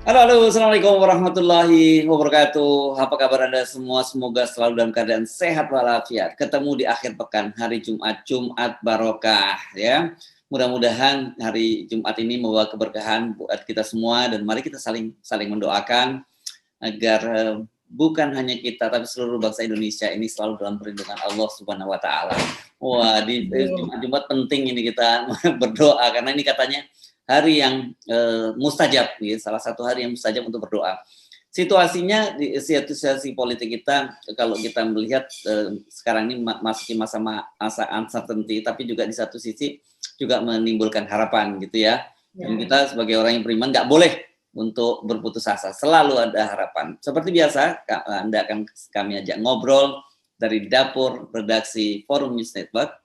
Halo, Assalamualaikum warahmatullahi wabarakatuh. Apa kabar Anda semua? Semoga selalu dalam keadaan sehat walafiat. Ketemu di akhir pekan hari Jumat barokah ya. Mudah-mudahan hari Jumat ini membawa keberkahan buat kita semua dan mari kita saling mendoakan agar bukan hanya kita tapi seluruh bangsa Indonesia ini selalu dalam perlindungan Allah Subhanahu wa taala. Wah, di Jumat penting ini kita berdoa karena ini katanya hari yang mustajab, ya, salah satu hari yang mustajab untuk berdoa. Situasinya di situasi politik kita, kalau kita melihat sekarang ini masih masa uncertainty, tapi juga di satu sisi juga menimbulkan harapan gitu ya. Dan kita sebagai orang yang beriman nggak boleh untuk berputus asa, selalu ada harapan. Seperti biasa, Anda akan kami ajak ngobrol dari dapur redaksi Forum News Network,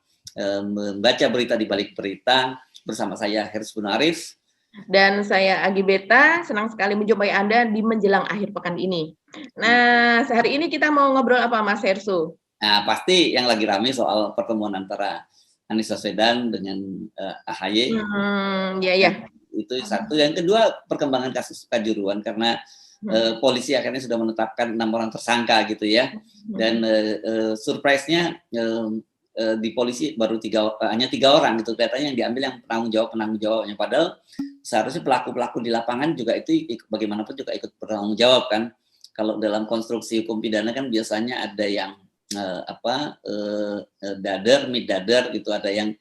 membaca berita di balik berita. Bersama saya Hersy Arif dan saya Agi Beta, senang sekali menjumpai Anda di menjelang akhir pekan ini. Nah, sehari ini kita mau ngobrol apa Mas Hersu? Nah, pasti yang lagi ramai soal pertemuan antara Anies Baswedan dengan AHY. Ya. Itu satu. Yang kedua, perkembangan kasus Kanjuruhan karena polisi akhirnya sudah menetapkan 6 orang tersangka gitu ya. Dan surprise-nya di polisi baru hanya 3 orang gitu, kelihatannya yang diambil yang penanggung jawabnya, padahal seharusnya pelaku di lapangan juga itu bagaimanapun juga ikut bertanggung jawab kan. Kalau dalam konstruksi hukum pidana kan biasanya ada yang mid dader gitu, ada yang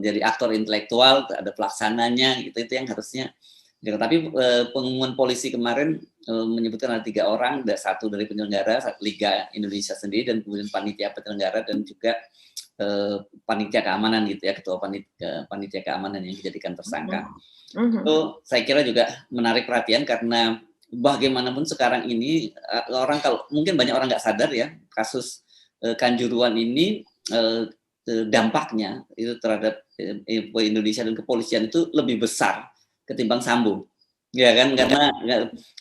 jadi aktor intelektual, ada pelaksananya gitu, itu yang harusnya. Tapi pengumuman polisi kemarin menyebutkan ada 3 orang, ada 1 dari penyelenggara Liga Indonesia sendiri dan kemudian panitia penyelenggara dan juga panitia keamanan gitu ya, ketua panitia keamanan yang dijadikan tersangka. Itu saya kira juga menarik perhatian karena bagaimanapun sekarang ini orang, kalau mungkin banyak orang nggak sadar ya, kasus Kanjuruhan ini dampaknya itu terhadap Indonesia dan kepolisian itu lebih besar ketimbang Sambo, ya kan, karena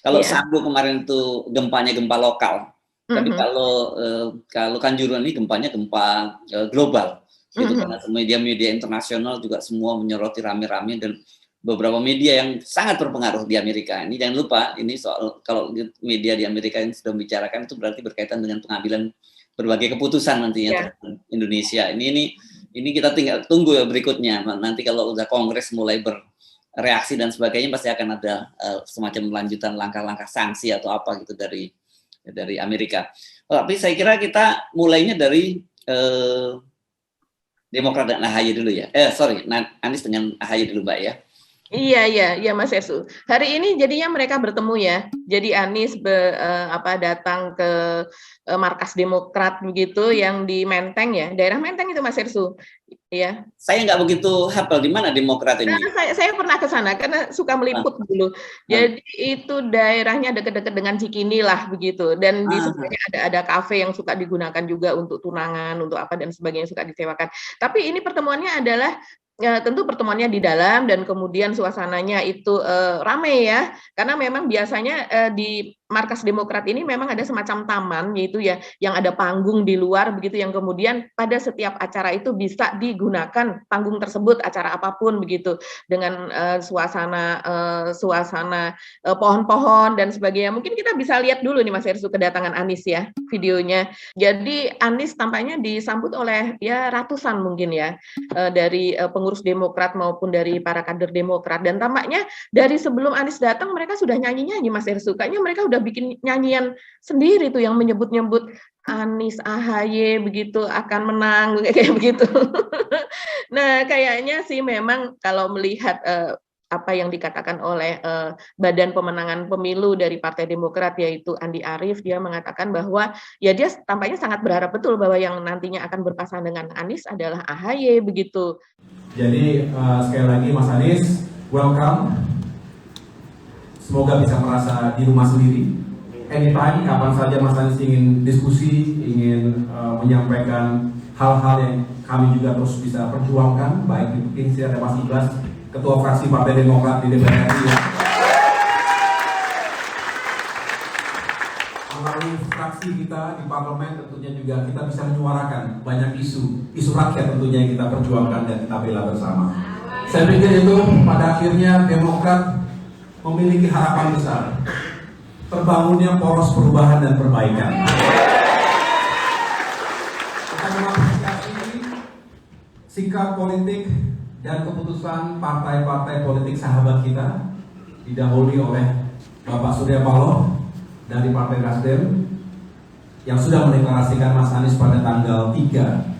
kalau Sambo kemarin itu gempa lokal. Tapi kalau Kanjuruhan ini gempa global, gitu, karena media internasional juga semua menyoroti rame-rame dan beberapa media yang sangat berpengaruh di Amerika. Ini jangan lupa, ini soal kalau media di Amerika yang sudah membicarakan itu berarti berkaitan dengan pengambilan berbagai keputusan nantinya terhadap Indonesia. Ini kita tinggal tunggu ya berikutnya. Nanti kalau udah Kongres mulai bereaksi dan sebagainya, pasti akan ada semacam lanjutan langkah-langkah sanksi atau apa gitu dari Amerika. Tapi saya kira kita mulainya dari Demokrat dan AHY dulu ya. Anies dengan AHY dulu, Mbak ya. Iya Mas Hersu. Hari ini jadinya mereka bertemu ya. Jadi Anies datang ke markas Demokrat begitu yang di Menteng ya, daerah Menteng itu Mas Hersu. Ya. Saya nggak begitu hafal di mana Demokrat ini. Nah, saya pernah ke sana karena suka meliput dulu. Jadi itu daerahnya dekat-dekat dengan Cikini lah begitu. Dan di sebelahnya ada kafe yang suka digunakan juga untuk tunangan, untuk apa dan sebagainya, suka disewakan. Tapi ini pertemuannya adalah tentu pertemuannya di dalam dan kemudian suasananya itu ramai ya, karena memang biasanya di markas Demokrat ini memang ada semacam taman yaitu ya yang ada panggung di luar begitu, yang kemudian pada setiap acara itu bisa digunakan panggung tersebut, acara apapun begitu, dengan suasana pohon-pohon dan sebagainya. Mungkin kita bisa lihat dulu nih Mas Hersu kedatangan Anies ya, videonya. Jadi Anies tampaknya disambut oleh ya ratusan mungkin ya dari pengurus Demokrat maupun dari para kader Demokrat, dan tampaknya dari sebelum Anies datang mereka sudah nyanyi-nyanyi Mas Hersu. Kayaknya mereka udah bikin nyanyian sendiri tuh yang menyebut-nyebut Anies AHY begitu akan menang kayak begitu. Nah, kayaknya sih memang kalau melihat apa yang dikatakan oleh Badan Pemenangan Pemilu dari Partai Demokrat yaitu Andi Arief, dia mengatakan bahwa ya dia tampaknya sangat berharap betul bahwa yang nantinya akan berpasangan dengan Anies adalah AHY begitu. Jadi sekali lagi Mas Anies, welcome. Semoga bisa merasa di rumah sendiri. Anytime, kapan saja Mas Anies ingin diskusi, ingin menyampaikan hal-hal yang kami juga terus bisa perjuangkan, baik mungkin ada Mas Ibas, Ketua Fraksi Partai Demokrat di DPR RI. Melalui fraksi kita di parlemen tentunya juga kita bisa menyuarakan banyak isu rakyat tentunya yang kita perjuangkan dan kita bela bersama. Saya pikir itu pada akhirnya Demokrat memiliki harapan besar terbangunnya poros perubahan dan perbaikan. Kita mengapresiasi sikap politik dan keputusan partai-partai politik sahabat kita didahului oleh Bapak Surya Paloh dari Partai Nasdem yang sudah mendeklarasikan Mas Anies pada tanggal 3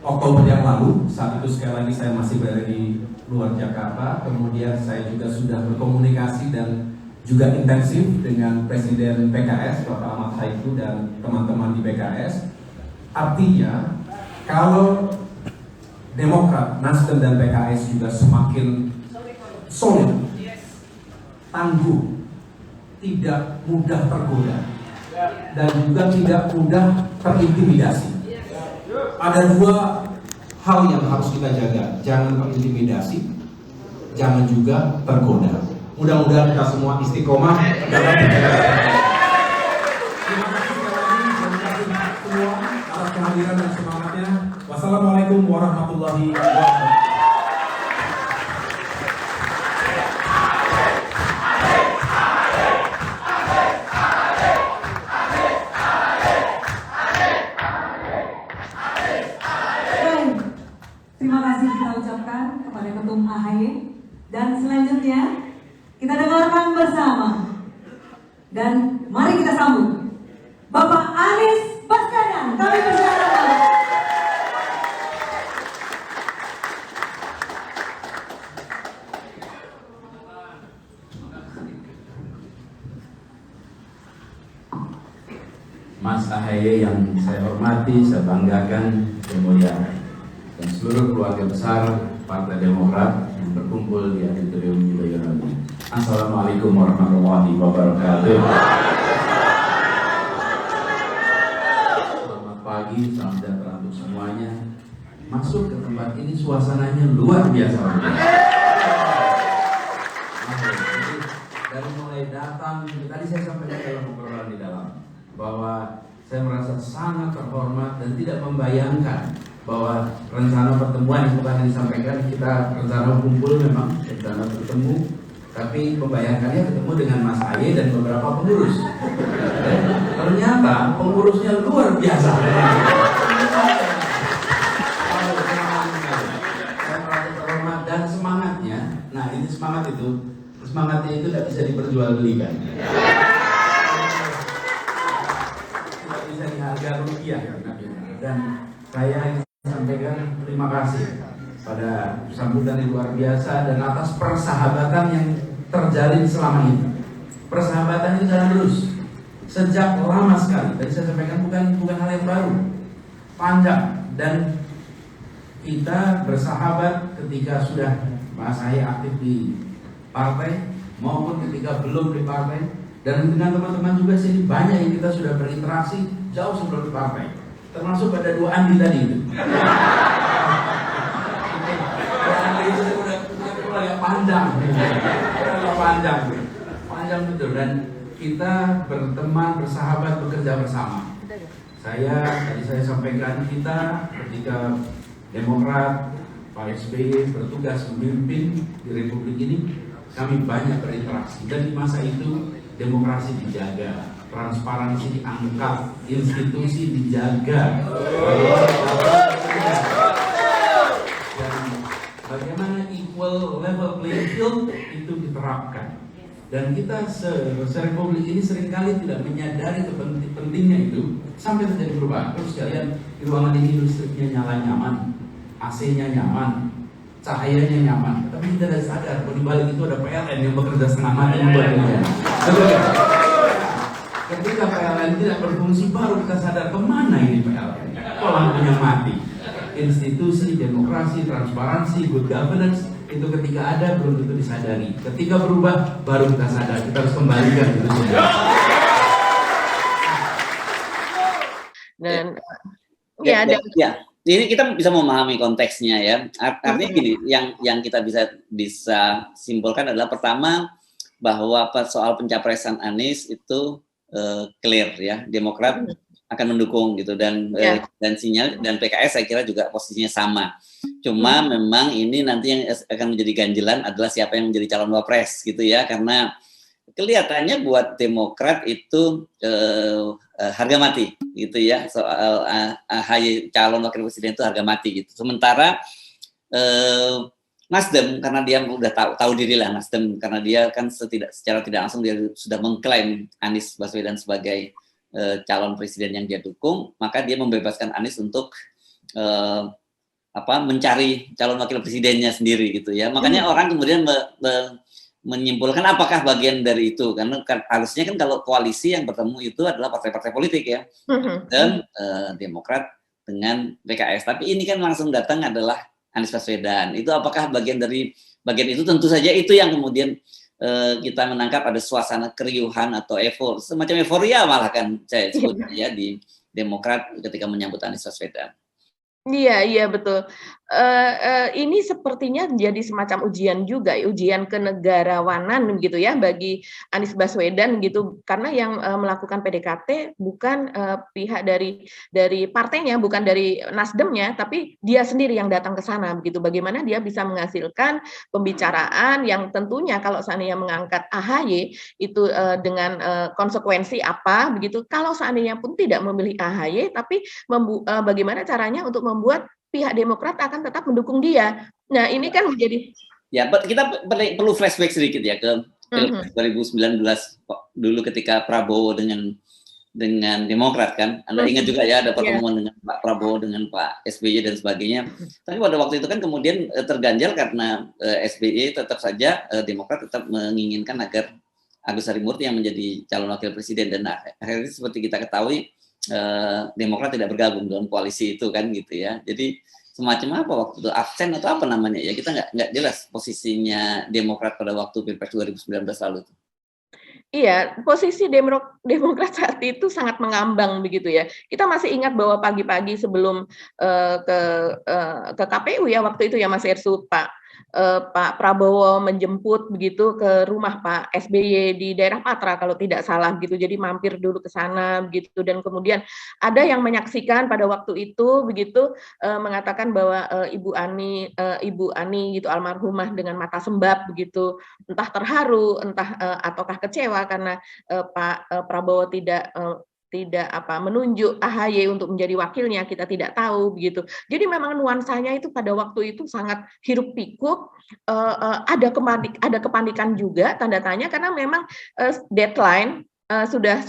Oktober yang lalu. Saat itu sekali lagi saya masih berada di luar Jakarta. Kemudian saya juga sudah berkomunikasi dan juga intensif dengan Presiden PKS Bapak Ahmad Saiku dan teman-teman di PKS. Artinya kalau Demokrat, Nasdem dan PKS juga semakin solid, tangguh, tidak mudah tergoda, dan juga tidak mudah terintimidasi. Ada dua hal yang harus kita jaga, jangan terintimidasi, jangan juga tergoda. Mudah-mudahan kita semua istiqomah dalam menjaga. Terima kasih sekali lagi, terima kasih semua atas kehadiran dan semangatnya. Wassalamualaikum warahmatullahi wabarakatuh. Terima kasih kita ucapkan kepada Ketum AHY, dan selanjutnya kita dengarkan bersama dan mari kita sambut Bapak Anies Baswedan. Kami persilakan. Mas AHY yang saya hormati, saya banggakan, saya muliakan, dan seluruh keluarga besar Partai Demokrat yang berkumpul di Auditorium Yudhoyono. Assalamualaikum warahmatullahi wabarakatuh. Selamat pagi, salam sejahtera untuk semuanya. Masuk ke tempat ini suasananya luar biasa. Dari mulai datang, tadi saya sampaikan dalam obrolan di dalam, bahwa saya merasa sangat terhormat dan tidak membayangkan bahwa rencana pertemuan yang bukan disampaikan, kita rencana kumpul memang, rencana bertemu, tapi membayangkannya ketemu dengan Mas AHY dan beberapa pengurus. Ternyata pengurusnya luar biasa. Saya merasa terhormat dan semangatnya, nah ini semangatnya itu tidak bisa diperjualbelikan. Tidak bisa diharga rupiah. Dan saya sampaikan terima kasih pada sambutan yang luar biasa dan atas persahabatan yang terjalin selama ini. Persahabatan itu jalan terus sejak lama sekali. Tadi saya sampaikan bukan hal yang baru, panjang, dan kita bersahabat ketika sudah Mas AHY aktif di partai maupun ketika belum di partai, dan dengan teman-teman juga sini banyak yang kita sudah berinteraksi jauh sebelum di partai. Termasuk pada dua Andi tadi itu. Andi itu udah panjang betul, dan kita berteman, bersahabat, bekerja bersama. Tadi saya sampaikan, kita ketika Demokrat, Pak SBY bertugas memimpin di Republik ini, kami banyak berinteraksi, dan di masa itu demokrasi dijaga, transparansi diangkat, institusi dijaga, dan bagaimana equal level playing field itu diterapkan. Dan kita se-Republik ini seringkali tidak menyadari pentingnya itu sampai terjadi perubahan. Terus kalian di ruangan ini listriknya nyala nyaman, AC-nya nyaman, cahayanya nyaman, tapi kita tidak sadar bahwa di balik itu ada PLN yang bekerja setengah mati membuatnya. Ketika PLN tidak berfungsi, baru kita sadar kemana ini PLN. Kok lampunya mati. Institusi, demokrasi, transparansi, good governance itu ketika ada belum tentu disadari. Ketika berubah, baru kita sadar. Kita harus kembalikan itu semua. Dan ini kita bisa memahami konteksnya ya. Artinya gini, yang kita bisa simpulkan adalah pertama bahwa soal pencapresan Anies itu clear ya, Demokrat akan mendukung gitu, dan sinyal, dan PKS saya kira juga posisinya sama. Cuma memang ini nanti yang akan menjadi ganjilan adalah siapa yang menjadi calon wapres gitu ya, karena kelihatannya buat Demokrat itu harga mati gitu ya, soal AHY calon wakil presiden itu harga mati gitu. Sementara Nasdem, karena dia udah tahu diri lah, Nasdem karena dia kan secara tidak langsung dia sudah mengklaim Anies Baswedan sebagai calon presiden yang dia dukung, maka dia membebaskan Anies untuk mencari calon wakil presidennya sendiri gitu ya. Makanya orang kemudian menyimpulkan apakah bagian dari itu, karena harusnya kan kalau koalisi yang bertemu itu adalah partai-partai politik ya, dan Demokrat dengan PKS. Tapi ini kan langsung datang adalah Anies Baswedan. Itu apakah bagian itu? Tentu saja itu yang kemudian kita menangkap ada suasana keriuhan atau semacam euforia malah kan saya sebut ya di Demokrat ketika menyambut Anies Baswedan. Iya betul. Ini sepertinya jadi semacam ujian juga, ujian kenegarawanan gitu ya bagi Anies Baswedan gitu, karena yang melakukan PDKT bukan pihak dari partainya, bukan dari Nasdemnya, tapi dia sendiri yang datang ke sana begitu. Bagaimana dia bisa menghasilkan pembicaraan yang tentunya kalau seandainya mengangkat AHY itu dengan konsekuensi apa begitu. Kalau seandainya pun tidak memilih AHY, tapi bagaimana caranya untuk membuat pihak Demokrat akan tetap mendukung dia. Nah, ini kan menjadi kita perlu flashback sedikit ya ke 2019 dulu ketika Prabowo dengan Demokrat kan. Anda ingat juga ya ada pertemuan dengan Pak Prabowo dengan Pak SBY dan sebagainya. Tapi pada waktu itu kan kemudian terganjal karena SBY tetap saja Demokrat tetap menginginkan agar Agus Harimurti yang menjadi calon wakil presiden, dan akhirnya seperti kita ketahui Demokrat tidak bergabung dalam koalisi itu kan gitu ya. Jadi semacam apa waktu itu, absen atau apa namanya ya, kita nggak jelas posisinya Demokrat pada waktu Pilpres 2019 lalu itu. Iya, posisi Demokrat saat itu sangat mengambang begitu ya. Kita masih ingat bahwa pagi-pagi sebelum ke KPU ya waktu itu ya Mas Ersu, Pak Prabowo menjemput begitu ke rumah Pak SBY di daerah Patra kalau tidak salah gitu. Jadi mampir dulu ke sana begitu, dan kemudian ada yang menyaksikan pada waktu itu begitu mengatakan bahwa Ibu Ani gitu almarhumah dengan mata sembab begitu, entah terharu, entah ataukah kecewa karena Pak Prabowo tidak menunjuk AHY untuk menjadi wakilnya, kita tidak tahu begitu. Jadi memang nuansanya itu pada waktu itu sangat hiruk pikuk, ada kepanikan juga tanda tanya, karena memang deadline sudah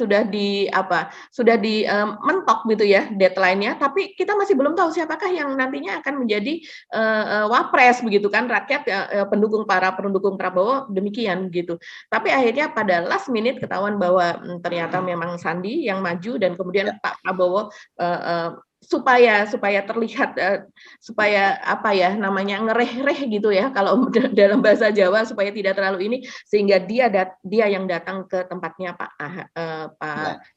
mentok gitu ya deadline-nya, tapi kita masih belum tahu siapakah yang nantinya akan menjadi wapres begitu kan. Rakyat pendukung Prabowo demikian gitu. Tapi akhirnya pada last minute ketahuan bahwa ternyata memang Sandi yang maju, dan kemudian Pak Prabowo supaya terlihat supaya ngereh-reh gitu ya kalau dalam bahasa Jawa, supaya tidak terlalu ini, sehingga dia yang datang ke tempatnya Pak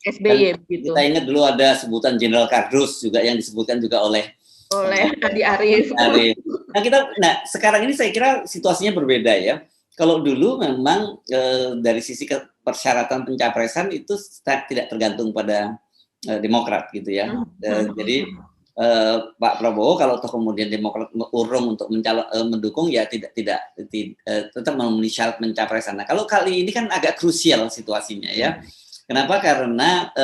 SBY gitu. Kita ingat dulu ada sebutan Jenderal Kardus juga yang disebutkan juga oleh Andi Arief. Nah sekarang ini saya kira situasinya berbeda ya. Kalau dulu memang dari sisi persyaratan pencapresan itu tidak tergantung pada Demokrat gitu ya. Jadi Pak Prabowo kalau toh kemudian Demokrat urung untuk mendukung ya tidak tetap memenuhi syarat pencapresan. Nah, kalau kali ini kan agak krusial situasinya ya. Kenapa? Karena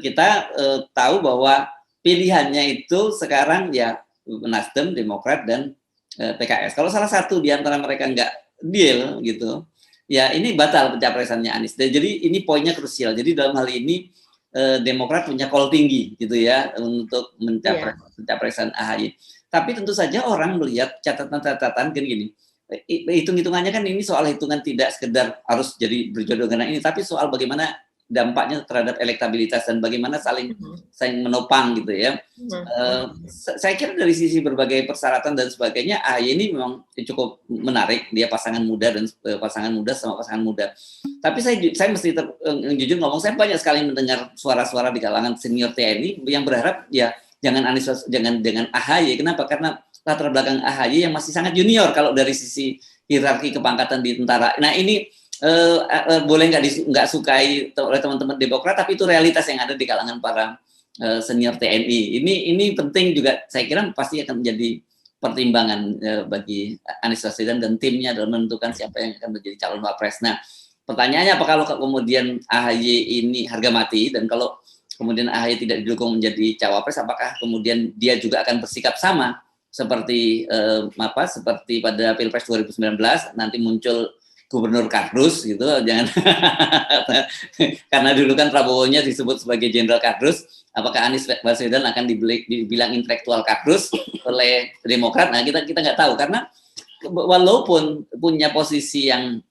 kita tahu bahwa pilihannya itu sekarang ya Nasdem, Demokrat, dan PKS. Kalau salah satu di antara mereka nggak deal gitu, ya ini batal pencapresannya Anies. Jadi ini poinnya krusial. Jadi dalam hal ini Demokrat punya call tinggi gitu ya untuk pencapresan AHY. Tapi tentu saja orang melihat catatan-catatan gini. Hitung-hitungannya kan ini soal hitungan tidak sekedar harus jadi berjodoh dengan ini, tapi soal bagaimana dampaknya terhadap elektabilitas dan bagaimana saling menopang gitu ya. Saya kira dari sisi berbagai persyaratan dan sebagainya, AHY ini memang cukup menarik. Dia pasangan muda sama pasangan muda. Tapi saya mesti jujur ngomong, saya banyak sekali mendengar suara-suara di kalangan senior TNI yang berharap ya jangan AHY. Kenapa? Karena latar belakang AHY yang masih sangat junior kalau dari sisi hierarki kepangkatan di tentara. Nah ini boleh nggak sukai oleh teman-teman Demokrat, tapi itu realitas yang ada di kalangan para senior TNI. Ini penting juga, saya kira pasti akan menjadi pertimbangan bagi Anies Baswedan dan timnya dalam menentukan siapa yang akan menjadi calon wapres. Nah, pertanyaannya apa kalau kemudian AHY ini harga mati, dan kalau kemudian AHY tidak didukung menjadi cawapres, apakah kemudian dia juga akan bersikap sama seperti seperti pada Pilpres 2019 nanti muncul gubernur kardus gitu, jangan karena dulu kan Prabowo-nya disebut sebagai jenderal kardus, apakah Anies Baswedan akan dibilang intelektual kardus oleh Demokrat? Nah, kita nggak tahu, karena walaupun punya posisi yang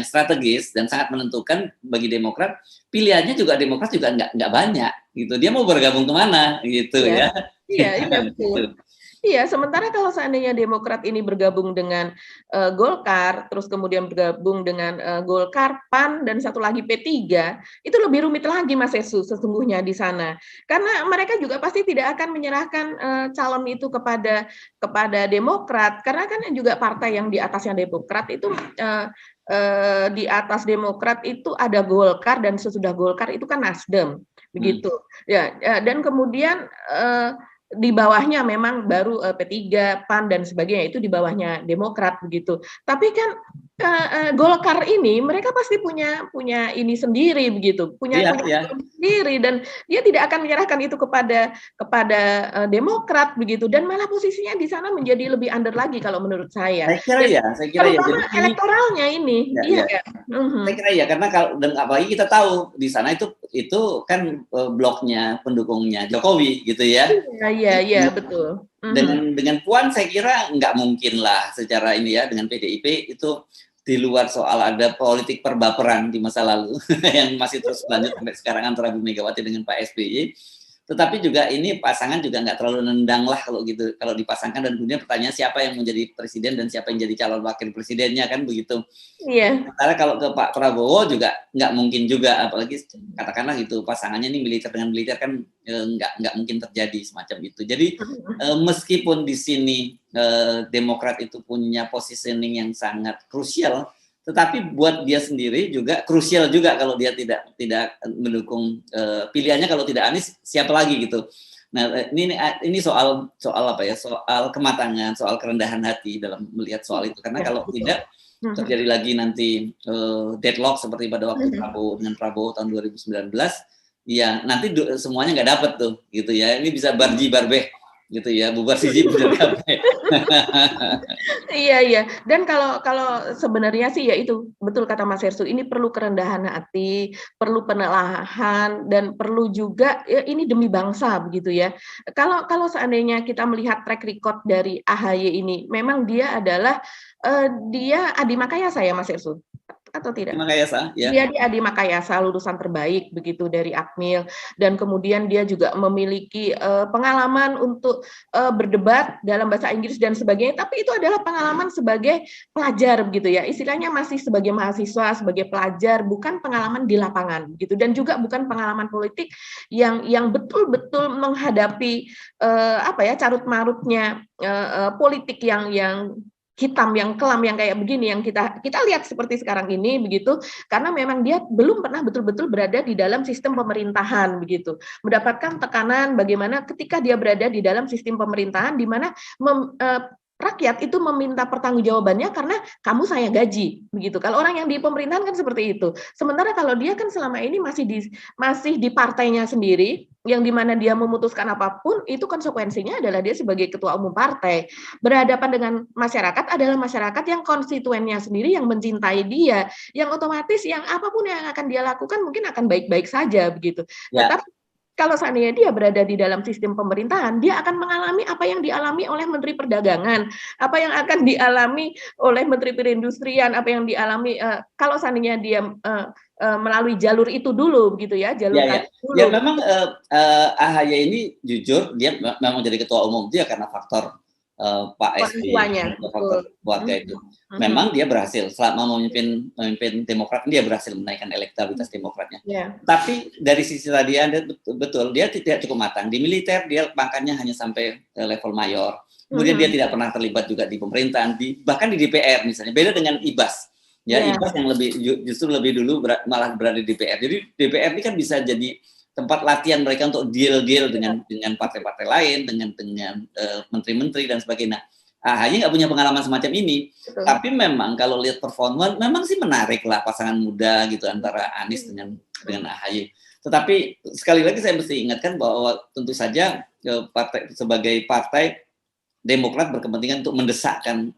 strategis dan sangat menentukan bagi Demokrat, pilihannya juga Demokrat juga nggak banyak gitu. Dia mau bergabung kemana gitu ya? Iya, betul. Iya, sementara kalau seandainya Demokrat ini bergabung dengan Golkar, terus kemudian bergabung dengan Golkar, PAN, dan satu lagi P3, itu lebih rumit lagi, Mas Yesus, sesungguhnya di sana. Karena mereka juga pasti tidak akan menyerahkan calon itu kepada Demokrat, karena kan juga partai yang di atasnya Demokrat itu di atas Demokrat itu ada Golkar, dan sesudah Golkar itu kan Nasdem, begitu. Ya, dan kemudian di bawahnya memang baru P3, PAN dan sebagainya, itu di bawahnya Demokrat begitu. Tapi kan Golkar ini mereka pasti punya ini sendiri begitu, punya sendiri, dan dia tidak akan menyerahkan itu kepada Demokrat begitu, dan malah posisinya di sana menjadi lebih under lagi kalau menurut saya. Saya kira terutama elektoralnya ini. Saya kira ya, karena kalau, dan apalagi kita tahu di sana itu kan bloknya pendukungnya Jokowi gitu ya. Iya, betul. Dengan Puan saya kira nggak mungkin lah secara ini ya, dengan PDIP itu di luar soal ada politik perbaperan di masa lalu yang masih terus lanjut sampai sekarang antara Bu Megawati dengan Pak SBY. Tetapi juga ini pasangan juga nggak terlalu nendang lah kalau gitu, kalau dipasangkan, dan kemudian pertanyaan siapa yang menjadi presiden dan siapa yang jadi calon wakil presidennya, kan begitu. Iya. Sementara kalau ke Pak Prabowo juga nggak mungkin juga, apalagi katakanlah gitu pasangannya ini militer dengan militer kan nggak mungkin terjadi semacam itu. Jadi meskipun di sini Demokrat itu punya positioning yang sangat krusial, tetapi buat dia sendiri juga krusial juga kalau dia tidak mendukung pilihannya, kalau tidak Anies siapa lagi gitu. Nah, ini soal apa ya, soal kematangan, soal kerendahan hati dalam melihat soal itu, karena kalau tidak terjadi lagi nanti deadlock seperti pada waktu Prabowo tahun 2019, ya nanti semuanya nggak dapat tuh gitu ya. Ini bisa barji barbeh gitu ya, bubar siji bubar kabeh. Iya. Dan kalau sebenarnya sih ya itu betul kata Mas Hersu, ini perlu kerendahan hati, perlu penelahan, dan perlu juga ya, ini demi bangsa begitu ya. Kalau seandainya kita melihat track record dari AHY ini, memang dia adalah dia Adi Makayasa ya Mas Hersu, atau tidak? Makayasa, ya. Dia di Adi Makayasa, lulusan terbaik begitu dari Akmil, dan kemudian dia juga memiliki pengalaman untuk berdebat dalam bahasa Inggris dan sebagainya, tapi itu adalah pengalaman sebagai pelajar begitu ya, istilahnya masih sebagai mahasiswa, sebagai pelajar, bukan pengalaman di lapangan gitu, dan juga bukan pengalaman politik yang betul-betul menghadapi carut marutnya politik yang hitam, yang kelam, yang kayak begini, yang kita lihat seperti sekarang ini begitu, karena memang dia belum pernah betul-betul berada di dalam sistem pemerintahan begitu, mendapatkan tekanan bagaimana ketika dia berada di dalam sistem pemerintahan di mana rakyat itu meminta pertanggungjawabannya karena kamu saya gaji begitu. Kalau orang yang di pemerintahan kan seperti itu. Sementara kalau dia kan selama ini masih di partainya sendiri, yang dimana dia memutuskan apapun itu konsekuensinya adalah dia sebagai ketua umum partai berhadapan dengan masyarakat adalah masyarakat yang konstituennya sendiri yang mencintai dia, yang otomatis yang apapun yang akan dia lakukan mungkin akan baik-baik saja begitu. Ya. Tetapi kalau seandainya dia berada di dalam sistem pemerintahan, dia akan mengalami apa yang dialami oleh Menteri Perdagangan, apa yang akan dialami oleh Menteri Perindustrian, apa yang dialami kalau seandainya dia melalui jalur itu dulu, begitu ya, jalur dulu. Ya memang AHY ini jujur dia memang jadi ketua umum dia karena faktor Pak SBY, faktor keluarga itu. Memang dia berhasil selama memimpin Demokrat, dia berhasil menaikkan elektabilitas Demokratnya. Tapi dari sisi tadi Anda betul, dia tidak cukup matang di militer, dia pangkatnya hanya sampai level mayor. Kemudian dia tidak pernah terlibat juga di pemerintahan, bahkan di DPR misalnya. Beda dengan Ibas. Ya, Ibas yang justru lebih dulu malah berada di DPR. Jadi DPR ini kan bisa jadi tempat latihan mereka untuk deal-deal dengan partai-partai lain, dengan menteri-menteri dan sebagainya. AHY nggak punya pengalaman semacam ini, Betul. tapi memang kalau lihat performa, memang sih menarik lah pasangan muda gitu antara Anies dengan AHY. Tetapi sekali lagi saya mesti ingatkan bahwa tentu saja sebagai partai Demokrat berkepentingan untuk mendesakkan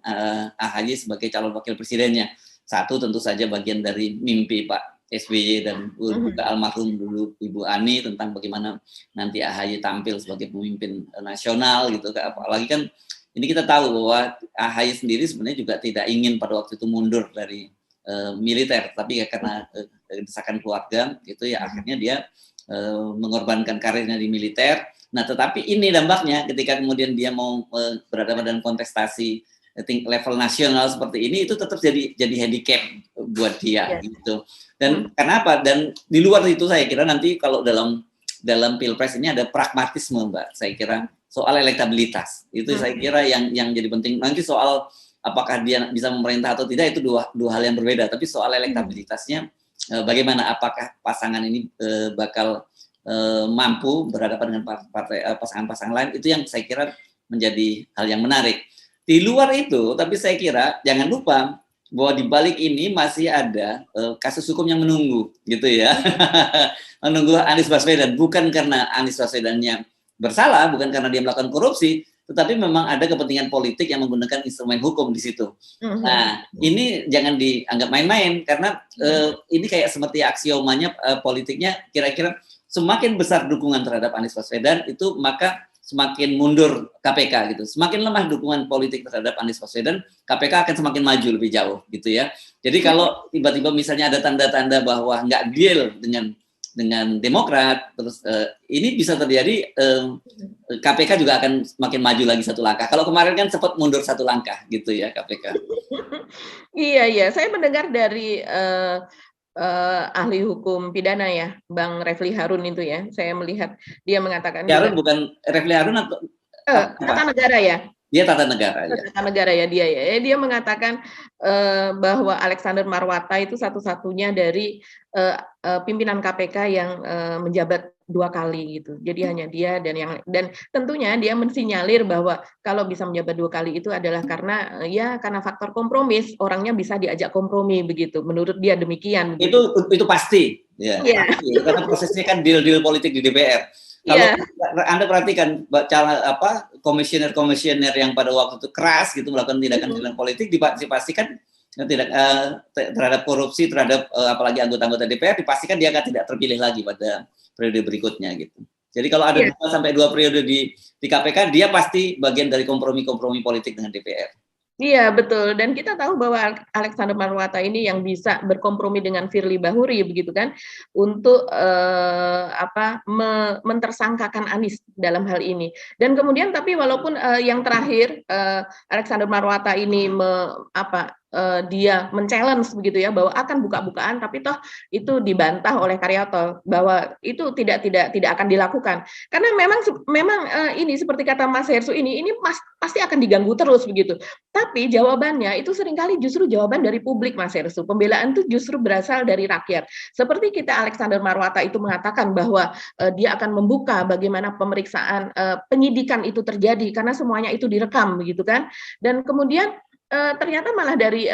AHY sebagai calon wakil presidennya. Satu tentu saja bagian dari mimpi Pak SBY dan juga almarhum dulu Ibu Ani tentang bagaimana nanti AHY tampil sebagai pemimpin nasional gitu. Apalagi kan ini kita tahu bahwa AHY sendiri sebenarnya juga tidak ingin pada waktu itu mundur dari militer, tapi ya karena desakan keluarga itu ya akhirnya dia mengorbankan karirnya di militer. Nah, tetapi ini dampaknya ketika kemudian dia mau berhadapan dengan kontestasi level nasional seperti ini, itu tetap jadi handicap buat dia gitu. Dan kenapa? Dan di luar itu saya kira nanti kalau dalam Pilpres ini ada pragmatisme, Mbak. Saya kira soal elektabilitas itu saya kira yang jadi penting. Nanti soal apakah dia bisa memerintah atau tidak itu dua hal yang berbeda. Tapi soal elektabilitasnya bagaimana, apakah pasangan ini bakal mampu berhadapan dengan pasangan-pasangan lain, itu yang saya kira menjadi hal yang menarik. Di luar itu, tapi saya kira jangan lupa bahwa di balik ini masih ada kasus hukum yang menunggu, gitu ya. Menunggu Anies Baswedan, bukan karena Anies Baswedannya bersalah, bukan karena dia melakukan korupsi, tetapi memang ada kepentingan politik yang menggunakan instrumen hukum di situ. Nah, ini jangan dianggap main-main, karena ini kayak seperti aksiomanya politiknya, kira-kira semakin besar dukungan terhadap Anies Baswedan itu maka semakin mundur KPK gitu. Semakin lemah dukungan politik terhadap Anies Baswedan, KPK akan semakin maju lebih jauh gitu ya. Jadi kalau tiba-tiba misalnya ada tanda-tanda bahwa nggak deal dengan Demokrat, terus ini bisa terjadi KPK juga akan semakin maju lagi satu langkah. Kalau kemarin kan sempat mundur satu langkah gitu ya KPK. Iya, saya mendengar dari ahli hukum pidana ya, Bang Refli Harun itu ya. Saya melihat dia mengatakan Harun bukan Refli Harun atau Tata Negara ya. Dia tata negara ya. Tata negara ya dia ya. Dia mengatakan bahwa Alexander Marwata itu satu-satunya dari pimpinan KPK yang menjabat 2 kali gitu. Jadi hanya dia dan tentunya dia mensinyalir bahwa kalau bisa menjabat 2 kali itu adalah karena karena faktor kompromis, orangnya bisa diajak kompromi begitu. Menurut dia demikian. Itu pasti. Ya. Yeah. Pasti. Karena prosesnya kan deal politik di DPR. Kalau Anda perhatikan komisioner yang pada waktu itu keras gitu melakukan tindakan politik, dipastikan tidak terhadap korupsi, terhadap apalagi anggota-anggota DPR, dipastikan dia akan tidak terpilih lagi pada periode berikutnya gitu. Jadi kalau ada 2 sampai 2 periode di KPK, dia pasti bagian dari kompromi politik dengan DPR. Iya, betul. Dan kita tahu bahwa Alexander Marwata ini yang bisa berkompromi dengan Firly Bahuri begitu kan untuk mentersangkakan Anies dalam hal ini. Dan kemudian tapi walaupun yang terakhir Alexander Marwata ini dia men-challenge begitu ya bahwa akan buka-bukaan, tapi toh itu dibantah oleh Karyato bahwa itu tidak akan dilakukan karena memang ini seperti kata Mas Hersu ini pasti akan diganggu terus begitu. Tapi jawabannya itu seringkali justru jawaban dari publik, Mas Hersu. Pembelaan itu justru berasal dari rakyat. Seperti kita Alexander Marwata itu mengatakan bahwa dia akan membuka bagaimana pemeriksaan penyidikan itu terjadi karena semuanya itu direkam begitu kan. Dan kemudian ternyata malah dari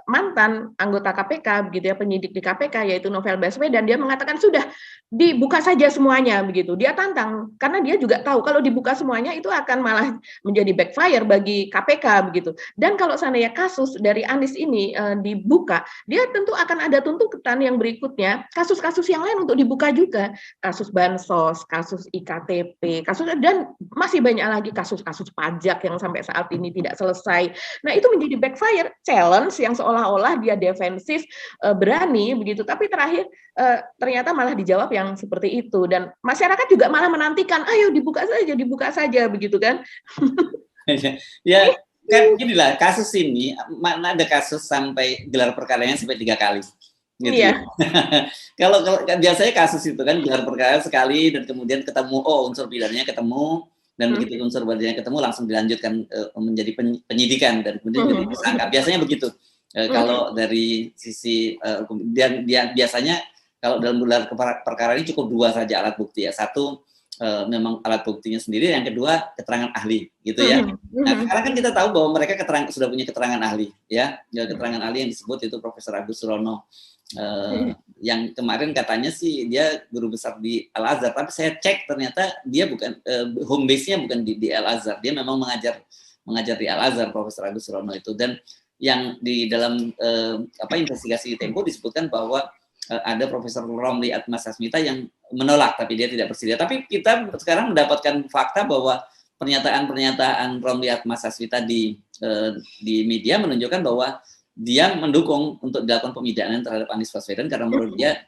mantan anggota KPK begitu ya, penyidik di KPK yaitu Novel Baswedan, dia mengatakan sudah dibuka saja semuanya begitu. Dia tantang karena dia juga tahu kalau dibuka semuanya itu akan malah menjadi backfire bagi KPK begitu. Dan kalau seandainya kasus dari Anies ini dibuka, dia tentu akan ada tuntutan yang berikutnya, kasus-kasus yang lain untuk dibuka juga, kasus bansos, kasus IKTP, dan masih banyak lagi kasus-kasus pajak yang sampai saat ini tidak selesai. Nah, itu menjadi backfire, challenge yang seolah-olah dia defensif, berani begitu, tapi terakhir ternyata malah dijawab yang seperti itu, dan masyarakat juga malah menantikan, ayo dibuka saja begitu kan. Ya kan ginilah kasus ini, mana ada kasus sampai gelar perkaranya sampai 3 kali gitu. Iya. Kalau biasanya kasus itu kan gelar perkara sekali dan kemudian ketemu unsur pidananya ketemu, dan begitu unsur badannya ketemu langsung dilanjutkan menjadi penyidikan dan kemudian jadi tersangka. Biasanya begitu. Kalau dari sisi dia biasanya kalau dalam gelar perkara ini cukup 2 saja alat bukti ya. Satu memang alat buktinya sendiri, yang kedua keterangan ahli gitu ya. Nah, sekarang kan kita tahu bahwa mereka sudah punya keterangan ahli ya. Keterangan ahli yang disebut itu Profesor Agus Surono. Yang kemarin katanya sih dia guru besar di Al-Azhar, tapi saya cek ternyata dia bukan home base-nya bukan di Al-Azhar. Dia memang mengajar di Al-Azhar, Profesor Agus Surono itu. Dan yang di dalam investigasi Tempo disebutkan bahwa ada Profesor Romli Atmasasmita yang menolak, tapi dia tidak bersedia. Tapi kita sekarang mendapatkan fakta bahwa pernyataan Romli Atmasasmita di media menunjukkan bahwa dia mendukung untuk dilakukan pemidanaan terhadap Anies Baswedan karena menurut dia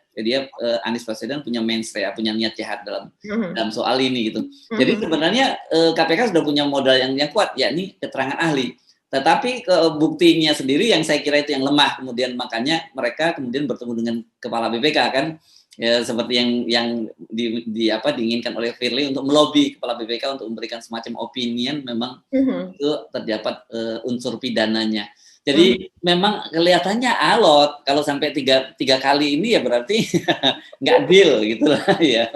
Anies Baswedan punya mens rea, punya niat jahat dalam soal ini gitu. Jadi sebenarnya KPK sudah punya modal yang kuat, yakni keterangan ahli. Tetapi buktinya sendiri yang saya kira itu yang lemah, kemudian makanya mereka kemudian bertemu dengan kepala BPK kan, ya, seperti yang diinginkan oleh Firly untuk melobi kepala BPK untuk memberikan semacam opinion memang itu terdapat unsur pidananya. Jadi memang kelihatannya alot kalau sampai tiga kali ini ya berarti nggak deal gitu lah ya.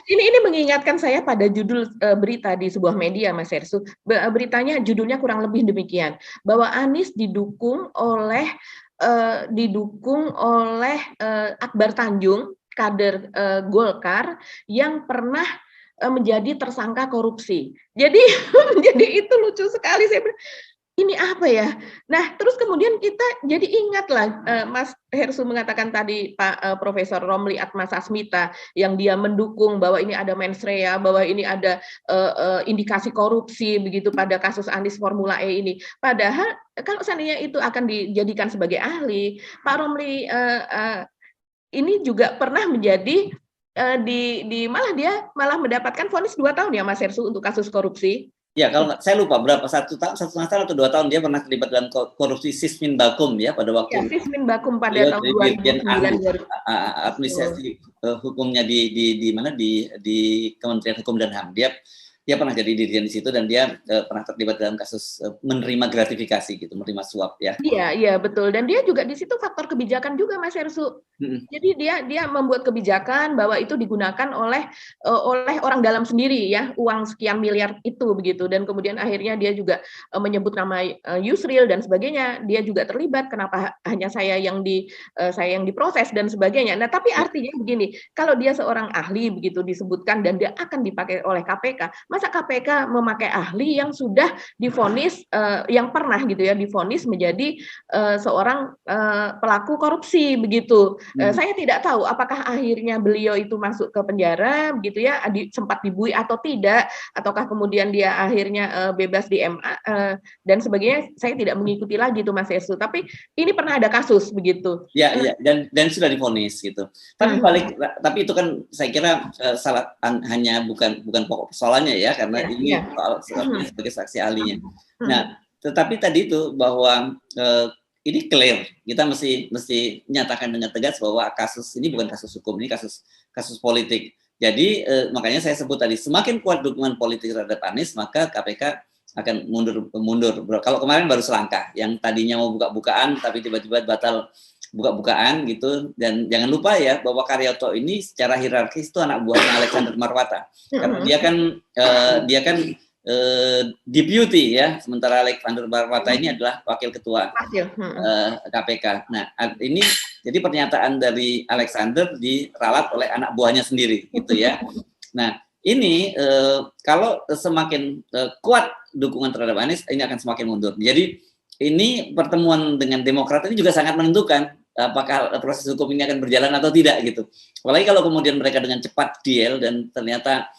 Ini mengingatkan saya pada judul berita di sebuah media, Mas Hersu. Beritanya judulnya kurang lebih demikian, bahwa Anies didukung oleh Akbar Tanjung, kader Golkar yang pernah menjadi tersangka korupsi. Jadi itu lucu sekali, saya bilang, ini apa ya? Nah, terus kemudian kita jadi ingatlah, Mas Hersu mengatakan tadi Pak Profesor Romli Atmasasmita yang dia mendukung bahwa ini ada mens rea, bahwa ini ada indikasi korupsi begitu pada kasus Anies Formula E ini. Padahal kalau seandainya itu akan dijadikan sebagai ahli, Pak Romli ini juga pernah menjadi malah mendapatkan vonis 2 tahun ya Mas Hersu untuk kasus korupsi. Ya, kalau saya lupa berapa, 1 tahun atau 2 tahun dia pernah terlibat dalam korupsi Sismin Bakum ya pada waktu. Ya, Sismin Bakum pada tahun 2009. Administrasi hukumnya di Kementerian Hukum dan HAM. Dia pernah jadi dirjen di situ dan dia pernah terlibat dalam kasus menerima gratifikasi gitu, menerima suap ya. Iya betul, dan dia juga di situ faktor kebijakan juga Mas Hersu. Jadi dia membuat kebijakan bahwa itu digunakan oleh orang dalam sendiri ya, uang sekian miliar itu begitu, dan kemudian akhirnya dia juga menyebut nama Yusril dan sebagainya. Dia juga terlibat, kenapa hanya saya yang diproses dan sebagainya. Nah, tapi artinya begini, kalau dia seorang ahli begitu disebutkan dan dia akan dipakai oleh KPK, masa KPK memakai ahli yang sudah divonis, yang pernah gitu ya divonis menjadi seorang pelaku korupsi begitu. Saya tidak tahu apakah akhirnya beliau itu masuk ke penjara begitu ya, sempat dibui atau tidak, ataukah kemudian dia akhirnya bebas di MA dan sebagainya. Saya tidak mengikuti lagi tuh Mas Hersu, tapi ini pernah ada kasus begitu. Ya, dan sudah divonis gitu. Tapi itu kan saya kira bukan pokok persoalannya ya, karena ini soal sebagai saksi ahlinya. Nah, tetapi tadi itu bahwa ini clear, kita mesti nyatakan dengan tegas bahwa kasus ini bukan kasus hukum, ini kasus politik. Jadi makanya saya sebut tadi, semakin kuat dukungan politik terhadap Anies, maka KPK akan mundur. Kalau kemarin baru selangkah, yang tadinya mau buka-bukaan tapi tiba-tiba batal buka-bukaan gitu. Dan jangan lupa ya bahwa Karyoto ini secara hierarkis itu anak buahnya Alexander Marwata, karena dia kan deputy ya, sementara Alexander Marwata ini adalah wakil ketua KPK. Nah, ini jadi pernyataan dari Alexander diralat oleh anak buahnya sendiri gitu ya. Nah, ini kalau semakin kuat dukungan terhadap Anies, ini akan semakin mundur. Jadi ini pertemuan dengan Demokrat ini juga sangat menentukan apakah proses hukum ini akan berjalan atau tidak gitu. Apalagi kalau kemudian mereka dengan cepat deal dan ternyata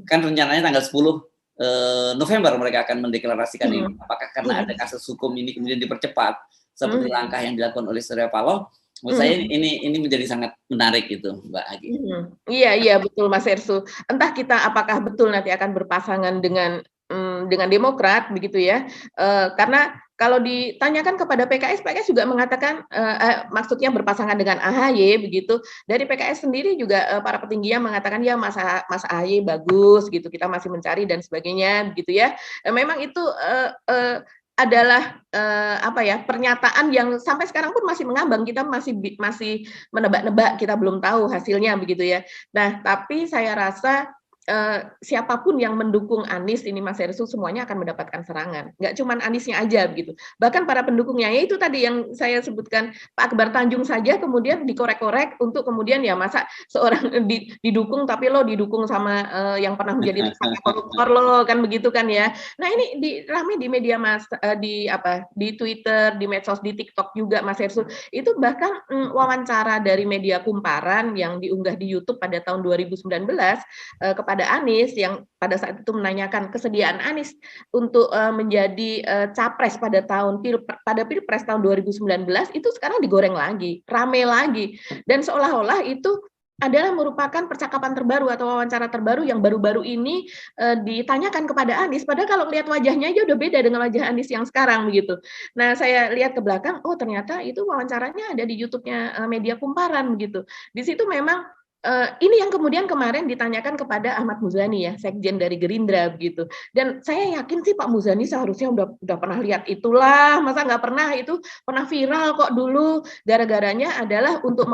kan rencananya tanggal 10 November mereka akan mendeklarasikan ini. Apakah karena ada kasus hukum ini kemudian dipercepat seperti langkah yang dilakukan oleh Surya Paloh? Menurut saya ini menjadi sangat menarik gitu, Mbak Agi. Iya betul Mas Hersu. Entah kita apakah betul nanti akan berpasangan dengan Demokrat begitu ya. Karena kalau ditanyakan kepada PKS juga mengatakan maksudnya berpasangan dengan AHY begitu. Dari PKS sendiri juga para petingginya mengatakan ya Mas AHY bagus gitu, kita masih mencari dan sebagainya begitu ya. Memang itu adalah pernyataan yang sampai sekarang pun masih mengambang, kita masih menebak-nebak, kita belum tahu hasilnya begitu ya. Nah, tapi saya rasa siapapun yang mendukung Anies ini Mas Herssu semuanya akan mendapatkan serangan. Nggak cuma Aniesnya aja begitu. Bahkan para pendukungnya, ya itu tadi yang saya sebutkan, Pak Akbar Tanjung saja kemudian dikorek-korek untuk kemudian ya masa seorang didukung tapi lo didukung sama yang pernah menjadi tersangka koruptor lo kan begitu kan ya. Nah ini ramai di media di Twitter, di medsos, di TikTok juga Mas Herssu. Itu bahkan wawancara dari media Kumparan yang diunggah di YouTube pada tahun 2019 kepada Anies yang pada saat itu menanyakan kesediaan Anies untuk menjadi capres pada Pilpres tahun 2019 itu sekarang digoreng lagi, rame lagi, dan seolah-olah itu adalah merupakan percakapan terbaru atau wawancara terbaru yang baru-baru ini ditanyakan kepada Anies, padahal kalau lihat wajahnya aja udah beda dengan wajah Anies yang sekarang begitu. Nah saya lihat ke belakang, oh ternyata itu wawancaranya ada di YouTube-nya media Kumparan begitu. Di situ memang ini yang kemudian kemarin ditanyakan kepada Ahmad Muzani ya, sekjen dari Gerindra begitu. Dan saya yakin sih Pak Muzani seharusnya udah pernah lihat itulah, masa nggak pernah, itu pernah viral kok dulu. Gara-garanya adalah untuk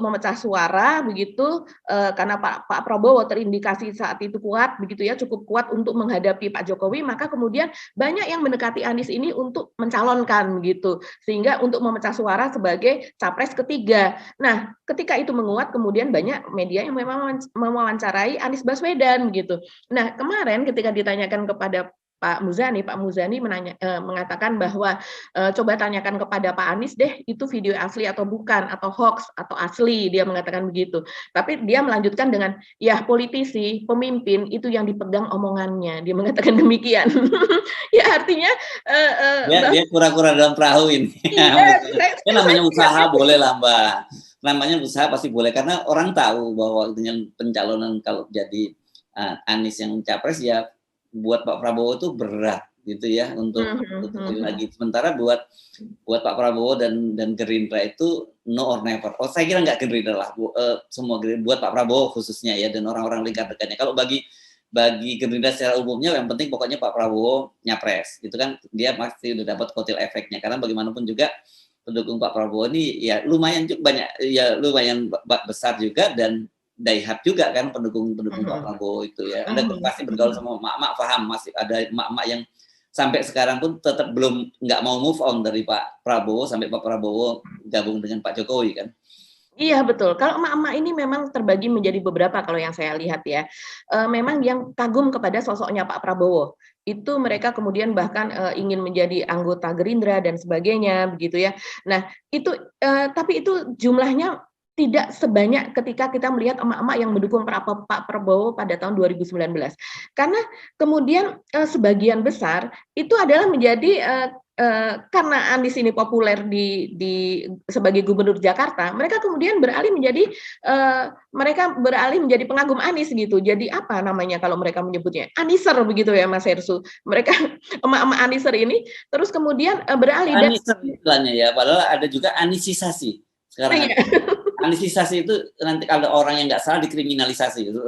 memecah suara begitu, karena Pak Prabowo terindikasi saat itu kuat begitu ya, cukup kuat untuk menghadapi Pak Jokowi, maka kemudian banyak yang mendekati Anies ini untuk mencalonkan gitu, sehingga untuk memecah suara sebagai capres ketiga. Nah, ketika itu menguat, kemudian banyak media yang memang mewawancarai Anies Baswedan gitu. Nah, kemarin ketika ditanyakan kepada Pak Muzani mengatakan bahwa coba tanyakan kepada Pak Anies deh, itu video asli atau bukan, atau hoax atau asli, dia mengatakan begitu. Tapi dia melanjutkan dengan, ya politisi, pemimpin itu yang dipegang omongannya, dia mengatakan demikian. Ya artinya dia kura-kura dalam perahu ini. Ya namanya usaha boleh lah Mbak. Namanya usaha pasti boleh karena orang tahu bahwa dengan pencalonan kalau jadi Anies yang capres ya buat Pak Prabowo itu berat gitu ya untuk lagi. Sementara buat Pak Prabowo dan Gerindra itu no or never. Oh saya kira nggak Gerindra lah, semua Gerindra, buat Pak Prabowo khususnya ya dan orang-orang lingkar dekatnya. Kalau bagi Gerindra secara umumnya yang penting pokoknya Pak Prabowo nyapres, itu kan dia pasti udah dapat kotil efeknya karena bagaimanapun juga pendukung Pak Prabowo ini ya lumayan banyak, ya lumayan besar juga dan daihat juga kan pendukung Pak Prabowo itu ya. Anda pasti bergaul sama emak-emak, paham masih ada emak-emak yang sampai sekarang pun tetap nggak mau move on dari Pak Prabowo sampai Pak Prabowo gabung dengan Pak Jokowi kan. Iya betul. Kalau emak-emak ini memang terbagi menjadi beberapa kalau yang saya lihat ya. Memang yang kagum kepada sosoknya Pak Prabowo. Itu mereka kemudian bahkan ingin menjadi anggota Gerindra dan sebagainya begitu ya. Nah, itu tapi itu jumlahnya tidak sebanyak ketika kita melihat emak-emak yang mendukung Pak Prabowo pada tahun 2019. Karena kemudian sebagian besar itu adalah menjadi karena Anies ini populer sebagai gubernur Jakarta, mereka kemudian beralih menjadi pengagum Anies gitu. Jadi apa namanya kalau mereka menyebutnya? Aniser begitu ya Mas Herssu. Mereka emak-emak Aniser ini terus kemudian beralih Aniser istilahnya ya, padahal ada juga anisisasi. Sekarang anisisasi itu nanti kalau orang yang nggak salah dikriminalisasi gitu.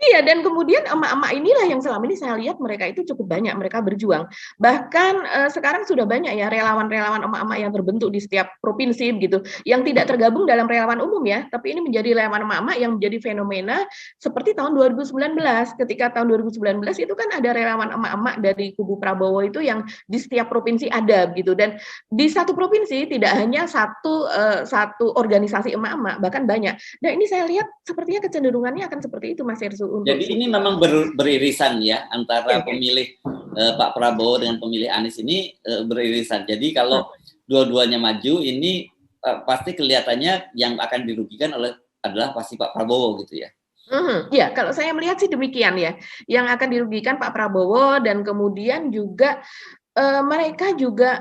Iya, dan kemudian emak-emak inilah yang selama ini saya lihat mereka itu cukup banyak, mereka berjuang. Bahkan sekarang sudah banyak ya relawan-relawan emak-emak yang terbentuk di setiap provinsi begitu, yang tidak tergabung dalam relawan umum ya, tapi ini menjadi relawan emak-emak yang menjadi fenomena seperti tahun 2019. Ketika tahun 2019 itu kan ada relawan emak-emak dari kubu Prabowo itu yang di setiap provinsi ada begitu, dan di satu provinsi tidak hanya satu organisasi emak-emak, bahkan banyak. Nah ini saya lihat sepertinya kecenderungannya akan seperti itu Mas Herssu. Jadi ini memang beririsan ya antara pemilih Pak Prabowo dengan pemilih Anies ini beririsan. Jadi kalau dua-duanya maju ini pasti kelihatannya yang akan dirugikan adalah pasti Pak Prabowo gitu ya. Ya, kalau saya melihat sih demikian ya. Yang akan dirugikan Pak Prabowo dan kemudian juga mereka juga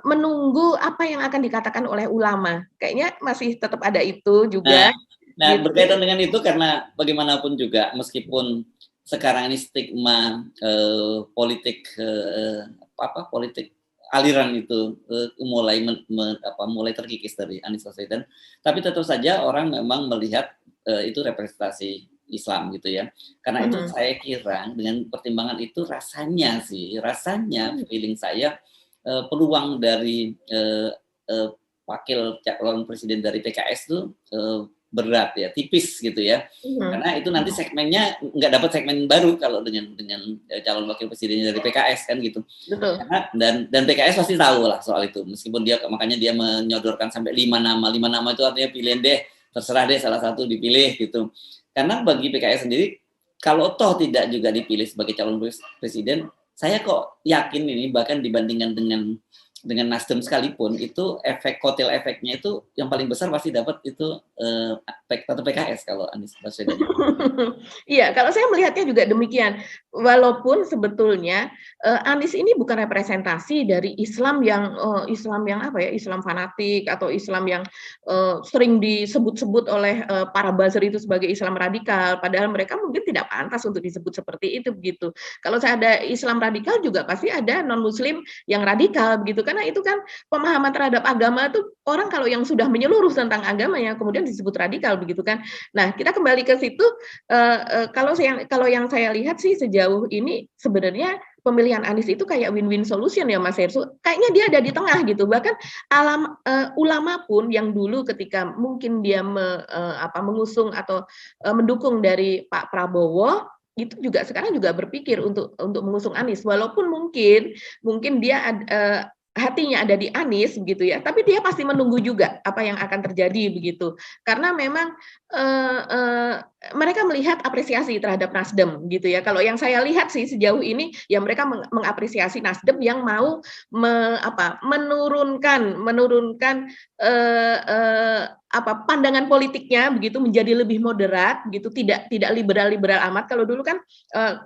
menunggu apa yang akan dikatakan oleh ulama. Kayaknya masih tetap ada itu juga. Nah, berkaitan dengan itu karena bagaimanapun juga meskipun sekarang ini stigma politik aliran itu mulai terkikis dari Anies Baswedan, tapi tetap saja orang memang melihat itu representasi Islam gitu ya. Karena itu saya kira dengan pertimbangan itu rasanya feeling saya peluang dari wakil calon presiden dari PKS itu berat ya, tipis gitu ya. Karena itu nanti segmennya nggak dapat segmen baru kalau dengan calon wakil presidennya dari PKS kan gitu. Betul. Karena, dan PKS pasti tahu lah soal itu. Meskipun makanya dia menyodorkan sampai 5 nama itu artinya pilihan deh, terserah deh salah satu dipilih gitu. Karena bagi PKS sendiri kalau toh tidak juga dipilih sebagai calon presiden, saya kok yakin ini bahkan dibandingkan dengan Nasdem sekalipun itu kotel efeknya itu yang paling besar pasti dapat itu atau PKS kalau Anies Baswedan. Iya, kalau saya melihatnya juga demikian. Walaupun sebetulnya Anies ini bukan representasi dari Islam yang Islam fanatik atau Islam yang sering disebut-sebut oleh para buzzer itu sebagai Islam radikal. Padahal mereka mungkin tidak pantas untuk disebut seperti itu begitu. Kalau saya ada Islam radikal juga pasti ada non-Muslim yang radikal begitu. Karena itu kan pemahaman terhadap agama itu orang kalau yang sudah menyeluruh tentang agama yang kemudian disebut radikal begitu kan. Nah, kita kembali ke situ. Kalau yang saya lihat sih sejauh ini sebenarnya pemilihan Anies itu kayak win-win solution ya Mas Hersu. Kayaknya dia ada di tengah gitu. Bahkan ulama pun yang dulu ketika mungkin dia mengusung atau mendukung dari Pak Prabowo itu juga sekarang juga berpikir untuk mengusung Anies walaupun mungkin dia hatinya ada di Anies begitu ya, tapi dia pasti menunggu juga apa yang akan terjadi begitu, karena memang mereka melihat apresiasi terhadap Nasdem gitu ya. Kalau yang saya lihat sih sejauh ini ya mereka mengapresiasi Nasdem yang mau menurunkan pandangan politiknya begitu menjadi lebih moderat gitu, tidak liberal amat. Kalau dulu kan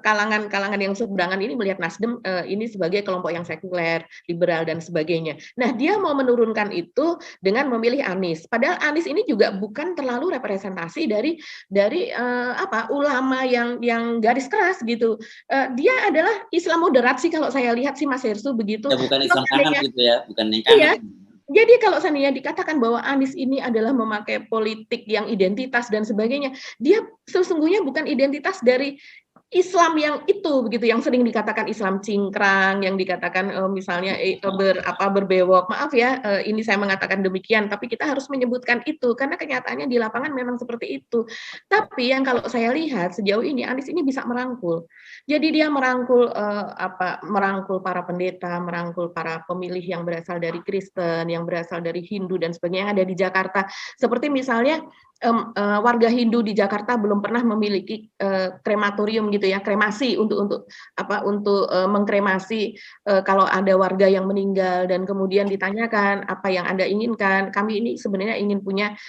kalangan yang seberangan ini melihat Nasdem ini sebagai kelompok yang sekuler, liberal dan sebagainya. Nah, dia mau menurunkan itu dengan memilih Anies. Padahal Anies ini juga bukan terlalu representasi dari ulama yang garis keras gitu. Dia adalah Islam moderat sih kalau saya lihat sih Mas Hersu begitu. Ya, bukan Islam kanan gitu ya, bukan yang kanan. Iya. Jadi kalau seandainya dikatakan bahwa Anies ini adalah memakai politik yang identitas dan sebagainya, dia sesungguhnya bukan identitas dari Islam yang itu begitu, yang sering dikatakan Islam cingkrang, yang dikatakan misalnya berbewok. Maaf ya, ini saya mengatakan demikian, tapi kita harus menyebutkan itu karena kenyataannya di lapangan memang seperti itu. Tapi yang kalau saya lihat sejauh ini Anies ini bisa merangkul. Jadi dia merangkul para pendeta, merangkul para pemilih yang berasal dari Kristen, yang berasal dari Hindu dan sebagainya yang ada di Jakarta. Seperti misalnya warga Hindu di Jakarta belum pernah memiliki krematorium gitu ya, kremasi untuk mengkremasi kalau ada warga yang meninggal dan kemudian ditanyakan apa yang Anda inginkan. Kami ini sebenarnya ingin punya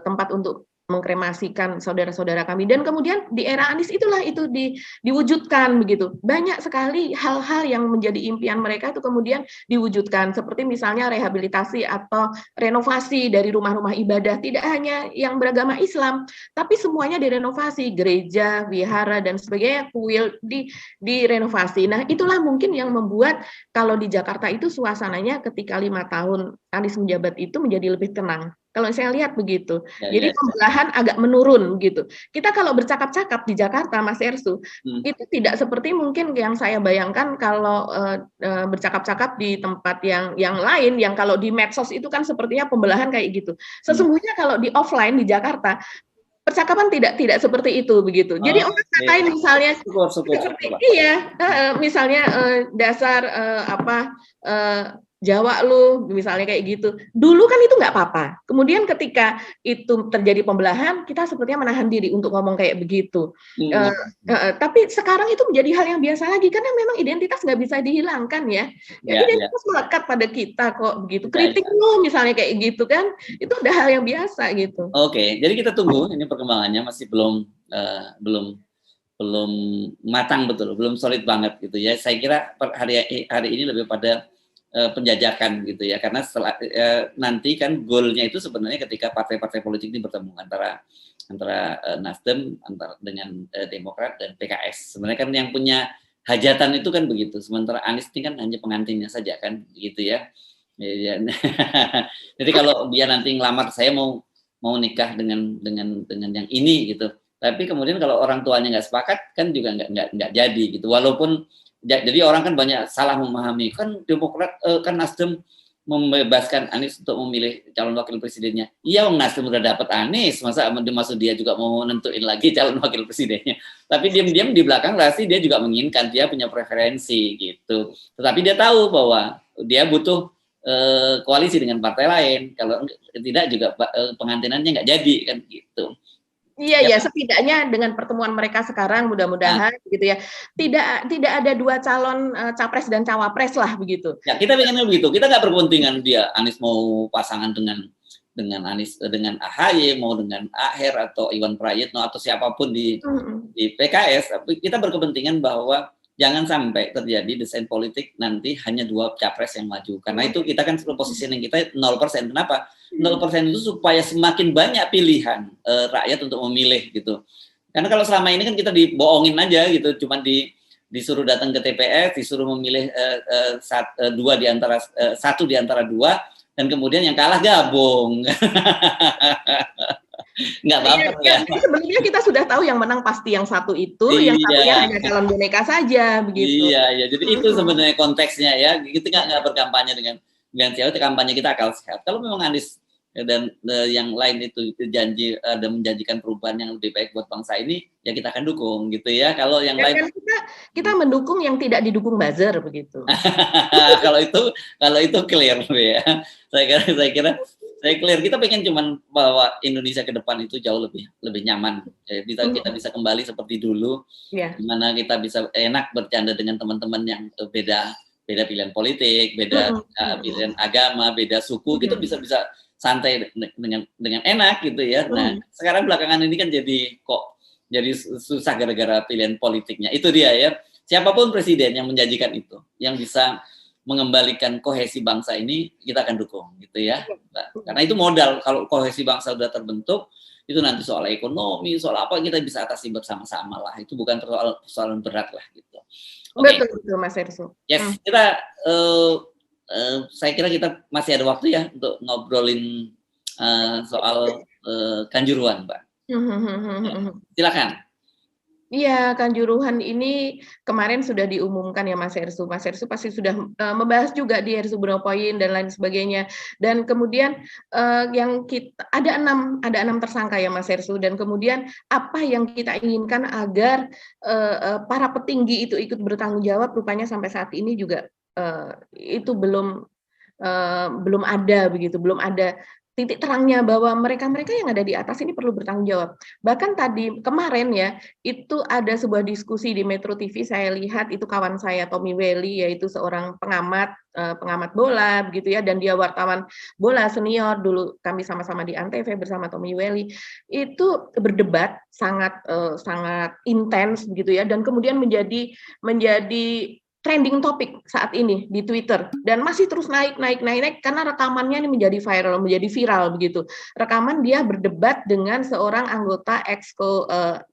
tempat untuk mengkremasikan saudara-saudara kami, dan kemudian di era Anies itulah itu diwujudkan begitu. Banyak sekali hal-hal yang menjadi impian mereka itu kemudian diwujudkan, seperti misalnya rehabilitasi atau renovasi dari rumah-rumah ibadah, tidak hanya yang beragama Islam, tapi semuanya direnovasi, gereja, wihara dan sebagainya, kuil direnovasi. Nah, itulah mungkin yang membuat kalau di Jakarta itu suasananya ketika 5 tahun Anies menjabat itu menjadi lebih tenang. Kalau saya lihat begitu. Jadi pembelahan agak menurun gitu. Kita kalau bercakap-cakap di Jakarta, Mas Ersu, itu tidak seperti mungkin yang saya bayangkan kalau bercakap-cakap di tempat yang lain, yang kalau di medsos itu kan sepertinya pembelahan kayak gitu. Sesungguhnya kalau di offline di Jakarta, percakapan tidak seperti itu begitu. Jadi orang katain misalnya misalnya dasar Jawa lu, misalnya kayak gitu. Dulu kan itu nggak apa-apa. Kemudian ketika itu terjadi pembelahan, kita sepertinya menahan diri untuk ngomong kayak begitu. Tapi sekarang itu menjadi hal yang biasa lagi, karena memang identitas nggak bisa dihilangkan ya. Identitas melekat pada kita kok begitu. Kritik lu misalnya kayak gitu kan, itu udah hal yang biasa gitu. Oke, jadi kita tunggu ini perkembangannya masih belum matang betul, belum solid banget gitu ya. Saya kira hari ini lebih pada penjajakan gitu ya, karena setelah nanti kan goalnya itu sebenarnya ketika partai-partai politik ini bertemu antara Nasdem dengan Demokrat dan PKS. Sebenarnya kan yang punya hajatan itu kan begitu, sementara Anies ini kan hanya pengantinnya saja kan gitu ya. Jadi kalau dia nanti ngelamar, saya mau nikah dengan yang ini gitu, Tapi kemudian kalau orang tuanya nggak sepakat kan juga nggak jadi gitu. Walaupun jadi orang kan banyak salah memahami, kan Demokrat kan Nasdem membebaskan Anies untuk memilih calon wakil presidennya. Iya, Nasdem udah dapat Anies, masa maksud dia juga mau nentuin lagi calon wakil presidennya. Tapi diam-diam di belakang pasti dia juga menginginkan, dia punya preferensi gitu. Tetapi dia tahu bahwa dia butuh koalisi dengan partai lain. Kalau tidak juga pengantinannya nggak jadi kan gitu. Iya ya, setidaknya dengan pertemuan mereka sekarang mudah-mudahan gitu ya. Tidak ada dua calon capres dan cawapres lah begitu. Ya, kita pengennya begitu. Kita nggak berkepentingan dia Anies mau pasangan dengan Anies dengan AHY, mau dengan Aher atau Iwan Prayitno atau siapapun di PKS. Tapi kita berkepentingan bahwa jangan sampai terjadi desain politik nanti hanya dua capres yang maju. Karena itu kita kan positioning kita 0%. Kenapa? 0% itu supaya semakin banyak pilihan rakyat untuk memilih gitu. Karena kalau selama ini kan kita dibohongin aja gitu, cuma disuruh datang ke TPS, disuruh memilih satu di antara dua, dan kemudian yang kalah gabung. Nggak baper ya. Sebenarnya kita sudah tahu yang menang pasti yang satu itu, yang satunya hanya calon boneka saja begitu. Iya. Jadi itu sebenarnya konteksnya ya. Kita nggak berkampanye dengan siapa, kampanye kita akal sehat. Kalau memang Anies dan yang lain itu janji ada menjanjikan perubahan yang lebih baik buat bangsa ini, ya kita akan dukung gitu ya. Kalau yang lain kita mendukung yang tidak didukung buzzer begitu. kalau itu clear ya. Saya kira clear. Kita pengen cuman bahwa Indonesia ke depan itu jauh lebih nyaman. Kita bisa kembali seperti dulu, di mana kita bisa enak bercanda dengan teman-teman yang beda pilihan politik, beda pilihan agama, beda suku, gitu bisa santai dengan enak gitu ya. Nah, sekarang belakangan ini kan jadi susah gara-gara pilihan politiknya. Itu dia ya. Siapapun presiden yang menjanjikan itu, yang bisa mengembalikan kohesi bangsa ini, kita akan dukung gitu ya. Nah, karena itu modal. Kalau kohesi bangsa sudah terbentuk, itu nanti soal ekonomi, soal apa kita bisa atasi bersama-sama lah. Itu bukan persoalan berat lah gitu. Okay. Betul Mas Ersu. Yes, kita saya kira kita masih ada waktu ya untuk ngobrolin soal Kanjuruhan, Mbak. Silakan. Iya, Kanjuruhan ini kemarin sudah diumumkan ya Mas Ersu. Mas Ersu pasti sudah membahas juga di Ersu Bropoin dan lain sebagainya. Dan kemudian yang kita ada enam tersangka ya Mas Ersu. Dan kemudian apa yang kita inginkan agar para petinggi itu ikut bertanggung jawab, rupanya sampai saat ini juga itu belum ada begitu, belum ada titik terangnya bahwa mereka yang ada di atas ini perlu bertanggung jawab. Bahkan tadi kemarin ya, itu ada sebuah diskusi di Metro TV, saya lihat itu kawan saya Tommy Welly, yaitu seorang pengamat bola begitu ya, dan dia wartawan bola senior, dulu kami sama-sama di Antv bersama Tommy Welly, itu berdebat sangat intens begitu ya, dan kemudian menjadi trending topik saat ini di Twitter, dan masih terus naik karena rekamannya ini menjadi viral begitu. Rekaman dia berdebat dengan seorang anggota exco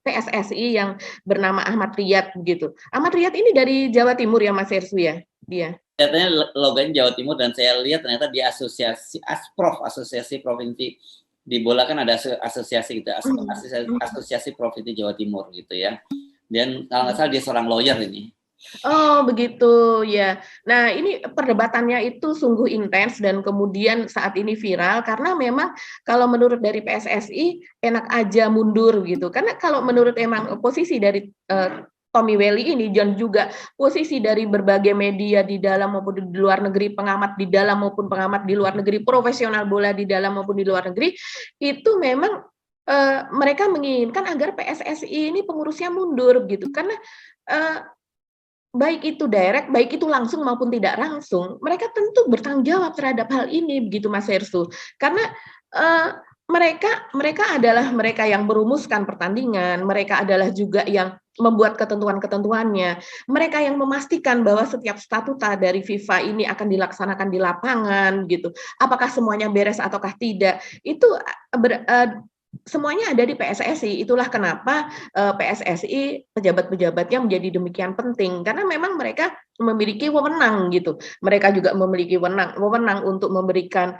PSSI yang bernama Ahmad Riyad begitu. Ahmad Riyad ini dari Jawa Timur ya Mas Ersu ya, dia. Katanya logonya Jawa Timur, dan saya lihat ternyata di asosiasi provinsi di bola kan ada asosiasi gitu, asosiasi provinsi Jawa Timur gitu ya. Dan kalau nggak salah dia seorang lawyer ini. Oh begitu ya. Nah ini perdebatannya itu sungguh intens dan kemudian saat ini viral karena memang kalau menurut dari PSSI enak aja mundur gitu. Karena kalau menurut emang posisi dari Tommy Welly ini dan juga posisi dari berbagai media di dalam maupun di luar negeri, pengamat di dalam maupun pengamat di luar negeri, profesional bola di dalam maupun di luar negeri, itu memang mereka menginginkan agar PSSI ini pengurusnya mundur gitu. Karena baik itu direct, baik itu langsung maupun tidak langsung, mereka tentu bertanggung jawab terhadap hal ini, begitu Mas Ersu. Karena mereka adalah mereka yang merumuskan pertandingan, mereka adalah juga yang membuat ketentuan-ketentuannya, mereka yang memastikan bahwa setiap statuta dari FIFA ini akan dilaksanakan di lapangan, gitu. Apakah semuanya beres ataukah tidak? Itu semuanya ada di PSSI. Itulah kenapa PSSI pejabat-pejabatnya menjadi demikian penting, karena memang mereka memiliki wewenang gitu. Mereka juga memiliki wewenang untuk memberikan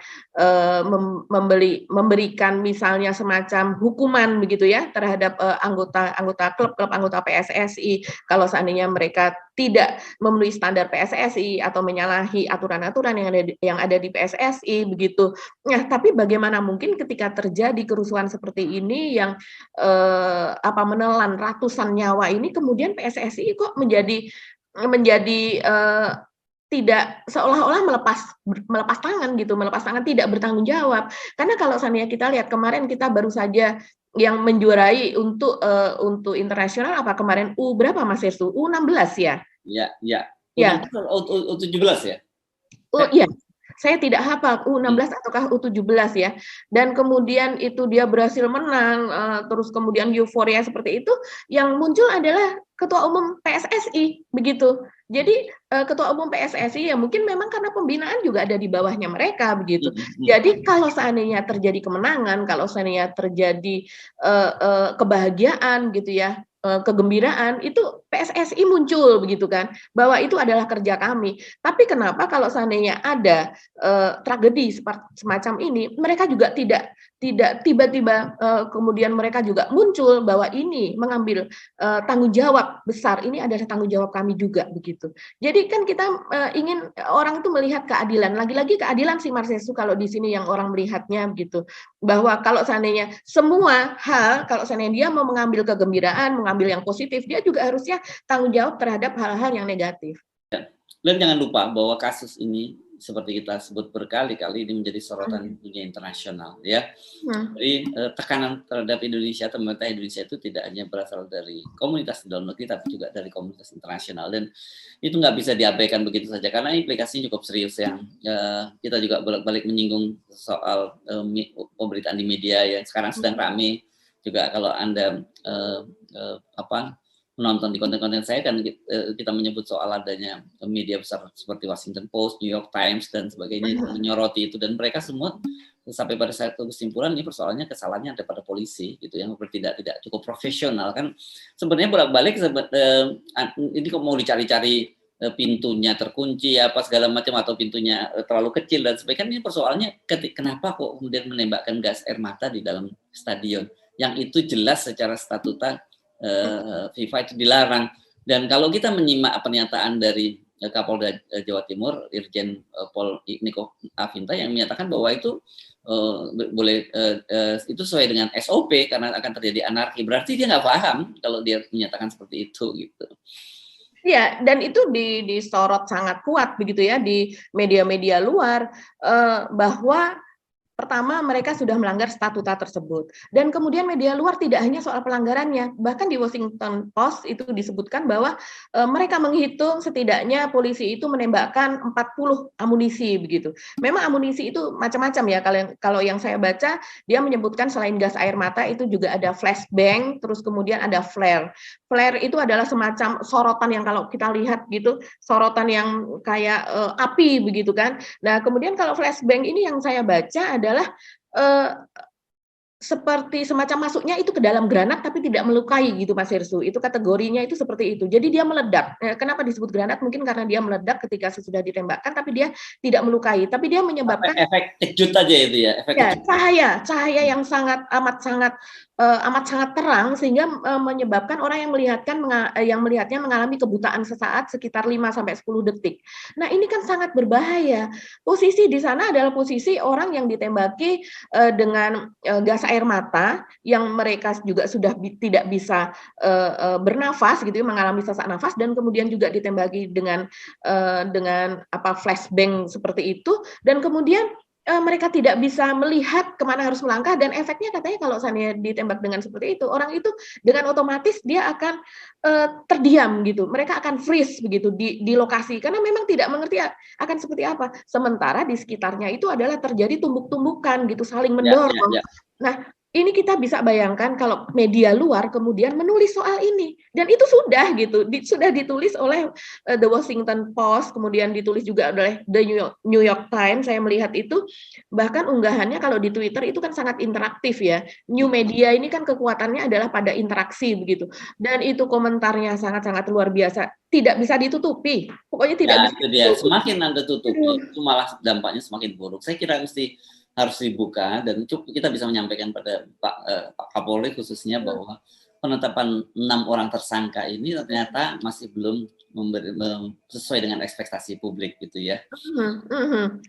memberikan misalnya semacam hukuman begitu ya terhadap anggota klub anggota PSSI kalau seandainya mereka tidak memenuhi standar PSSI atau menyalahi aturan-aturan yang ada di PSSI begitu. Nah, tapi bagaimana mungkin ketika terjadi kerusuhan seperti ini yang menelan ratusan nyawa ini, kemudian PSSI kok menjadi tidak seolah-olah melepas tangan gitu, melepas tangan, tidak bertanggung jawab. Karena kalau seandainya kita lihat kemarin kita baru saja yang menjuarai untuk internasional apa kemarin berapa Mas Herssu? U16 ya? Ya. Ya. U17 ya? Iya. Saya tidak hafal U16 ataukah U17 ya. Dan kemudian itu dia berhasil menang, terus kemudian euforia seperti itu, yang muncul adalah Ketua Umum PSSI begitu. Jadi Ketua Umum PSSI ya mungkin memang karena pembinaan juga ada di bawahnya mereka begitu. Jadi kalau seandainya terjadi kemenangan, kalau seandainya terjadi kebahagiaan gitu ya, kegembiraan, itu PSSI muncul begitu kan, bahwa itu adalah kerja kami. Tapi kenapa kalau seandainya ada tragedi semacam ini, mereka juga tidak tiba-tiba kemudian mereka juga muncul bahwa ini mengambil tanggung jawab besar, ini adalah tanggung jawab kami juga begitu. Jadi kan kita ingin orang itu melihat keadilan, lagi-lagi keadilan sih Mas Herssu kalau di sini yang orang melihatnya begitu, bahwa kalau seandainya semua hal, kalau seandainya dia mau mengambil kegembiraan, mengambil yang positif, dia juga harusnya tanggung jawab terhadap hal-hal yang negatif. Dan jangan lupa bahwa kasus ini seperti kita sebut berkali-kali ini menjadi sorotan dunia internasional ya. Jadi tekanan terhadap Indonesia, pemerintah Indonesia itu tidak hanya berasal dari komunitas di dalam negeri tapi juga dari komunitas internasional, dan itu nggak bisa diabaikan begitu saja karena implikasinya cukup serius yang kita juga balik menyinggung soal pemberitaan di media yang sekarang sedang ramai juga. Kalau Anda menonton di konten-konten saya kan kita menyebut soal adanya media besar seperti Washington Post, New York Times dan sebagainya menyoroti itu, dan mereka semua sampai pada satu kesimpulan ini persoalannya kesalahannya ada pada polisi gitu yang bertindak tidak cukup profesional kan. Sebenarnya bolak-balik ini kok mau dicari-cari pintunya terkunci apa segala macam atau pintunya terlalu kecil dan sebagainya. Ini persoalannya kenapa kok kemudian menembakkan gas air mata di dalam stadion yang itu jelas secara statuta FIFA itu dilarang. Dan kalau kita menyimak pernyataan dari Kapolda Jawa Timur Irjen Pol Niko Afinta yang menyatakan bahwa itu itu sesuai dengan SOP karena akan terjadi anarki, berarti dia nggak paham kalau dia menyatakan seperti itu gitu. Ya, dan itu disorot sangat kuat begitu ya di media-media luar bahwa pertama, mereka sudah melanggar statuta tersebut. Dan kemudian media luar tidak hanya soal pelanggarannya, bahkan di Washington Post itu disebutkan bahwa mereka menghitung setidaknya polisi itu menembakkan 40 amunisi begitu. Memang amunisi itu macam-macam ya. Kalau yang saya baca, dia menyebutkan selain gas air mata itu juga ada flashbang, terus kemudian ada flare. Flare itu adalah semacam sorotan yang kalau kita lihat gitu, sorotan yang kayak api begitu kan. Nah, kemudian kalau flashbang ini yang saya baca adalah seperti semacam masuknya itu ke dalam granat tapi tidak melukai gitu Mas Herssu. Itu kategorinya itu seperti itu. Jadi dia meledak. Kenapa disebut granat? Mungkin karena dia meledak ketika sesudah ditembakkan tapi dia tidak melukai, tapi dia menyebabkan efek kejut aja itu ya. Cahaya yang amat sangat terang sehingga menyebabkan orang yang melihatnya mengalami kebutaan sesaat sekitar 5-10 detik. Nah, ini kan sangat berbahaya. Posisi di sana adalah posisi orang yang ditembaki dengan gas air mata yang mereka juga sudah tidak bisa bernafas gitu, mengalami sesak nafas, dan kemudian juga ditembaki dengan flashbang seperti itu, dan kemudian mereka tidak bisa melihat kemana harus melangkah, dan efeknya katanya kalau seandainya ditembak dengan seperti itu, orang itu dengan otomatis dia akan terdiam gitu, mereka akan freeze begitu di lokasi karena memang tidak mengerti akan seperti apa. Sementara di sekitarnya itu adalah terjadi tumbuk-tumbukan gitu, saling mendorong. Nah, ini kita bisa bayangkan kalau media luar kemudian menulis soal ini, dan itu sudah gitu, sudah ditulis oleh The Washington Post, kemudian ditulis juga oleh The New York Times. Saya melihat itu, bahkan unggahannya kalau di Twitter itu kan sangat interaktif ya. New media ini kan kekuatannya adalah pada interaksi begitu, dan itu komentarnya sangat-sangat luar biasa, tidak bisa ditutupi, pokoknya tidak Ya, bisa itu dia. ditutupi. Semakin Anda tutupi, itu malah dampaknya semakin buruk. Saya kira mesti harus dibuka dan kita bisa menyampaikan pada Pak Kapolri khususnya bahwa penetapan 6 orang tersangka ini ternyata masih belum sesuai dengan ekspektasi publik gitu ya.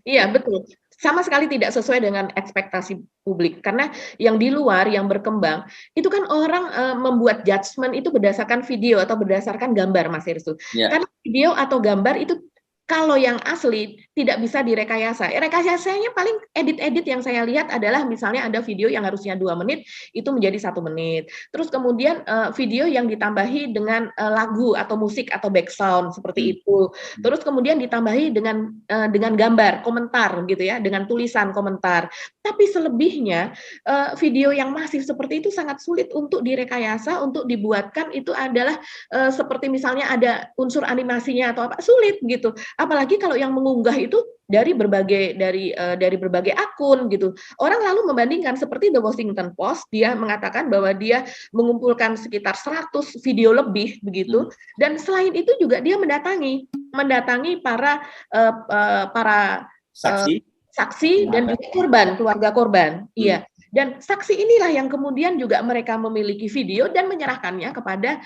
Iya betul, sama sekali tidak sesuai dengan ekspektasi publik, karena yang di luar yang berkembang itu kan orang membuat judgement itu berdasarkan video atau berdasarkan gambar, Mas Irsu. Ya. Karena video atau gambar itu kalau yang asli tidak bisa direkayasa. Rekayasanya paling edit-edit yang saya lihat adalah misalnya ada video yang harusnya 2 menit itu menjadi 1 menit. Terus kemudian video yang ditambahi dengan lagu atau musik atau background seperti itu. Terus kemudian ditambahi dengan gambar, komentar gitu ya, dengan tulisan komentar. Tapi selebihnya video yang masif seperti itu sangat sulit untuk direkayasa, untuk dibuatkan itu adalah seperti misalnya ada unsur animasinya atau apa, sulit gitu. Apalagi kalau yang mengunggah itu dari berbagai akun gitu. Orang lalu membandingkan seperti The Washington Post, dia mengatakan bahwa dia mengumpulkan sekitar 100 video lebih begitu, dan selain itu juga dia mendatangi para saksi dan juga keluarga korban. Iya. Dan saksi inilah yang kemudian juga mereka memiliki video dan menyerahkannya kepada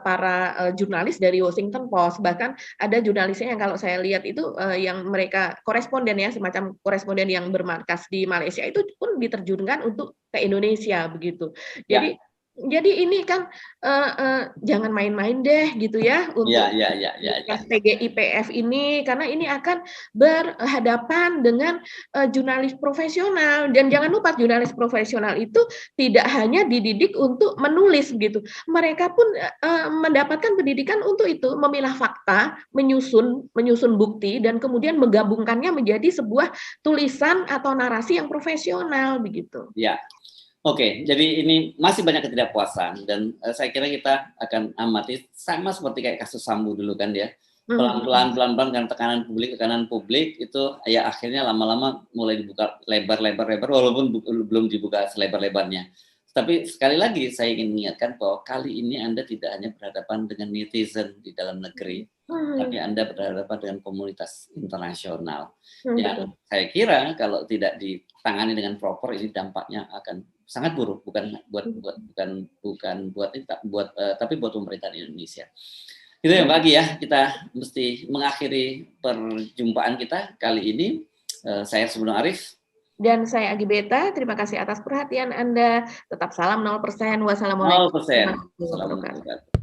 para jurnalis dari Washington Post. Bahkan ada jurnalisnya yang kalau saya lihat itu yang mereka koresponden ya, semacam koresponden yang bermarkas di Malaysia itu pun diterjunkan untuk ke Indonesia begitu. Jadi ini kan jangan main-main deh gitu ya untuk TGIPF ini, karena ini akan berhadapan dengan jurnalis profesional, dan jangan lupa jurnalis profesional itu tidak hanya dididik untuk menulis gitu, mereka pun mendapatkan pendidikan untuk itu, memilah fakta, menyusun bukti, dan kemudian menggabungkannya menjadi sebuah tulisan atau narasi yang profesional begitu. Ya. Oke, jadi ini masih banyak ketidakpuasan dan saya kira kita akan amati sama seperti kayak kasus Sambo dulu kan ya. Pelan-pelan kan tekanan publik itu ya akhirnya lama-lama mulai dibuka lebar walaupun belum dibuka selebar-lebarnya. Tapi sekali lagi saya ingin mengingatkan bahwa kali ini Anda tidak hanya berhadapan dengan netizen di dalam negeri, tapi Anda berhadapan dengan komunitas internasional. Yang saya kira kalau tidak ditangani dengan proper ini dampaknya akan sangat buruk, tapi buat pemerintahan Indonesia. Itu yang bagi ya, kita mesti mengakhiri perjumpaan kita kali ini. Saya Subno Arif. Dan saya Agi Beta, terima kasih atas perhatian Anda. Tetap salam 0%. Wassalamualaikum warahmatullahi wabarakatuh.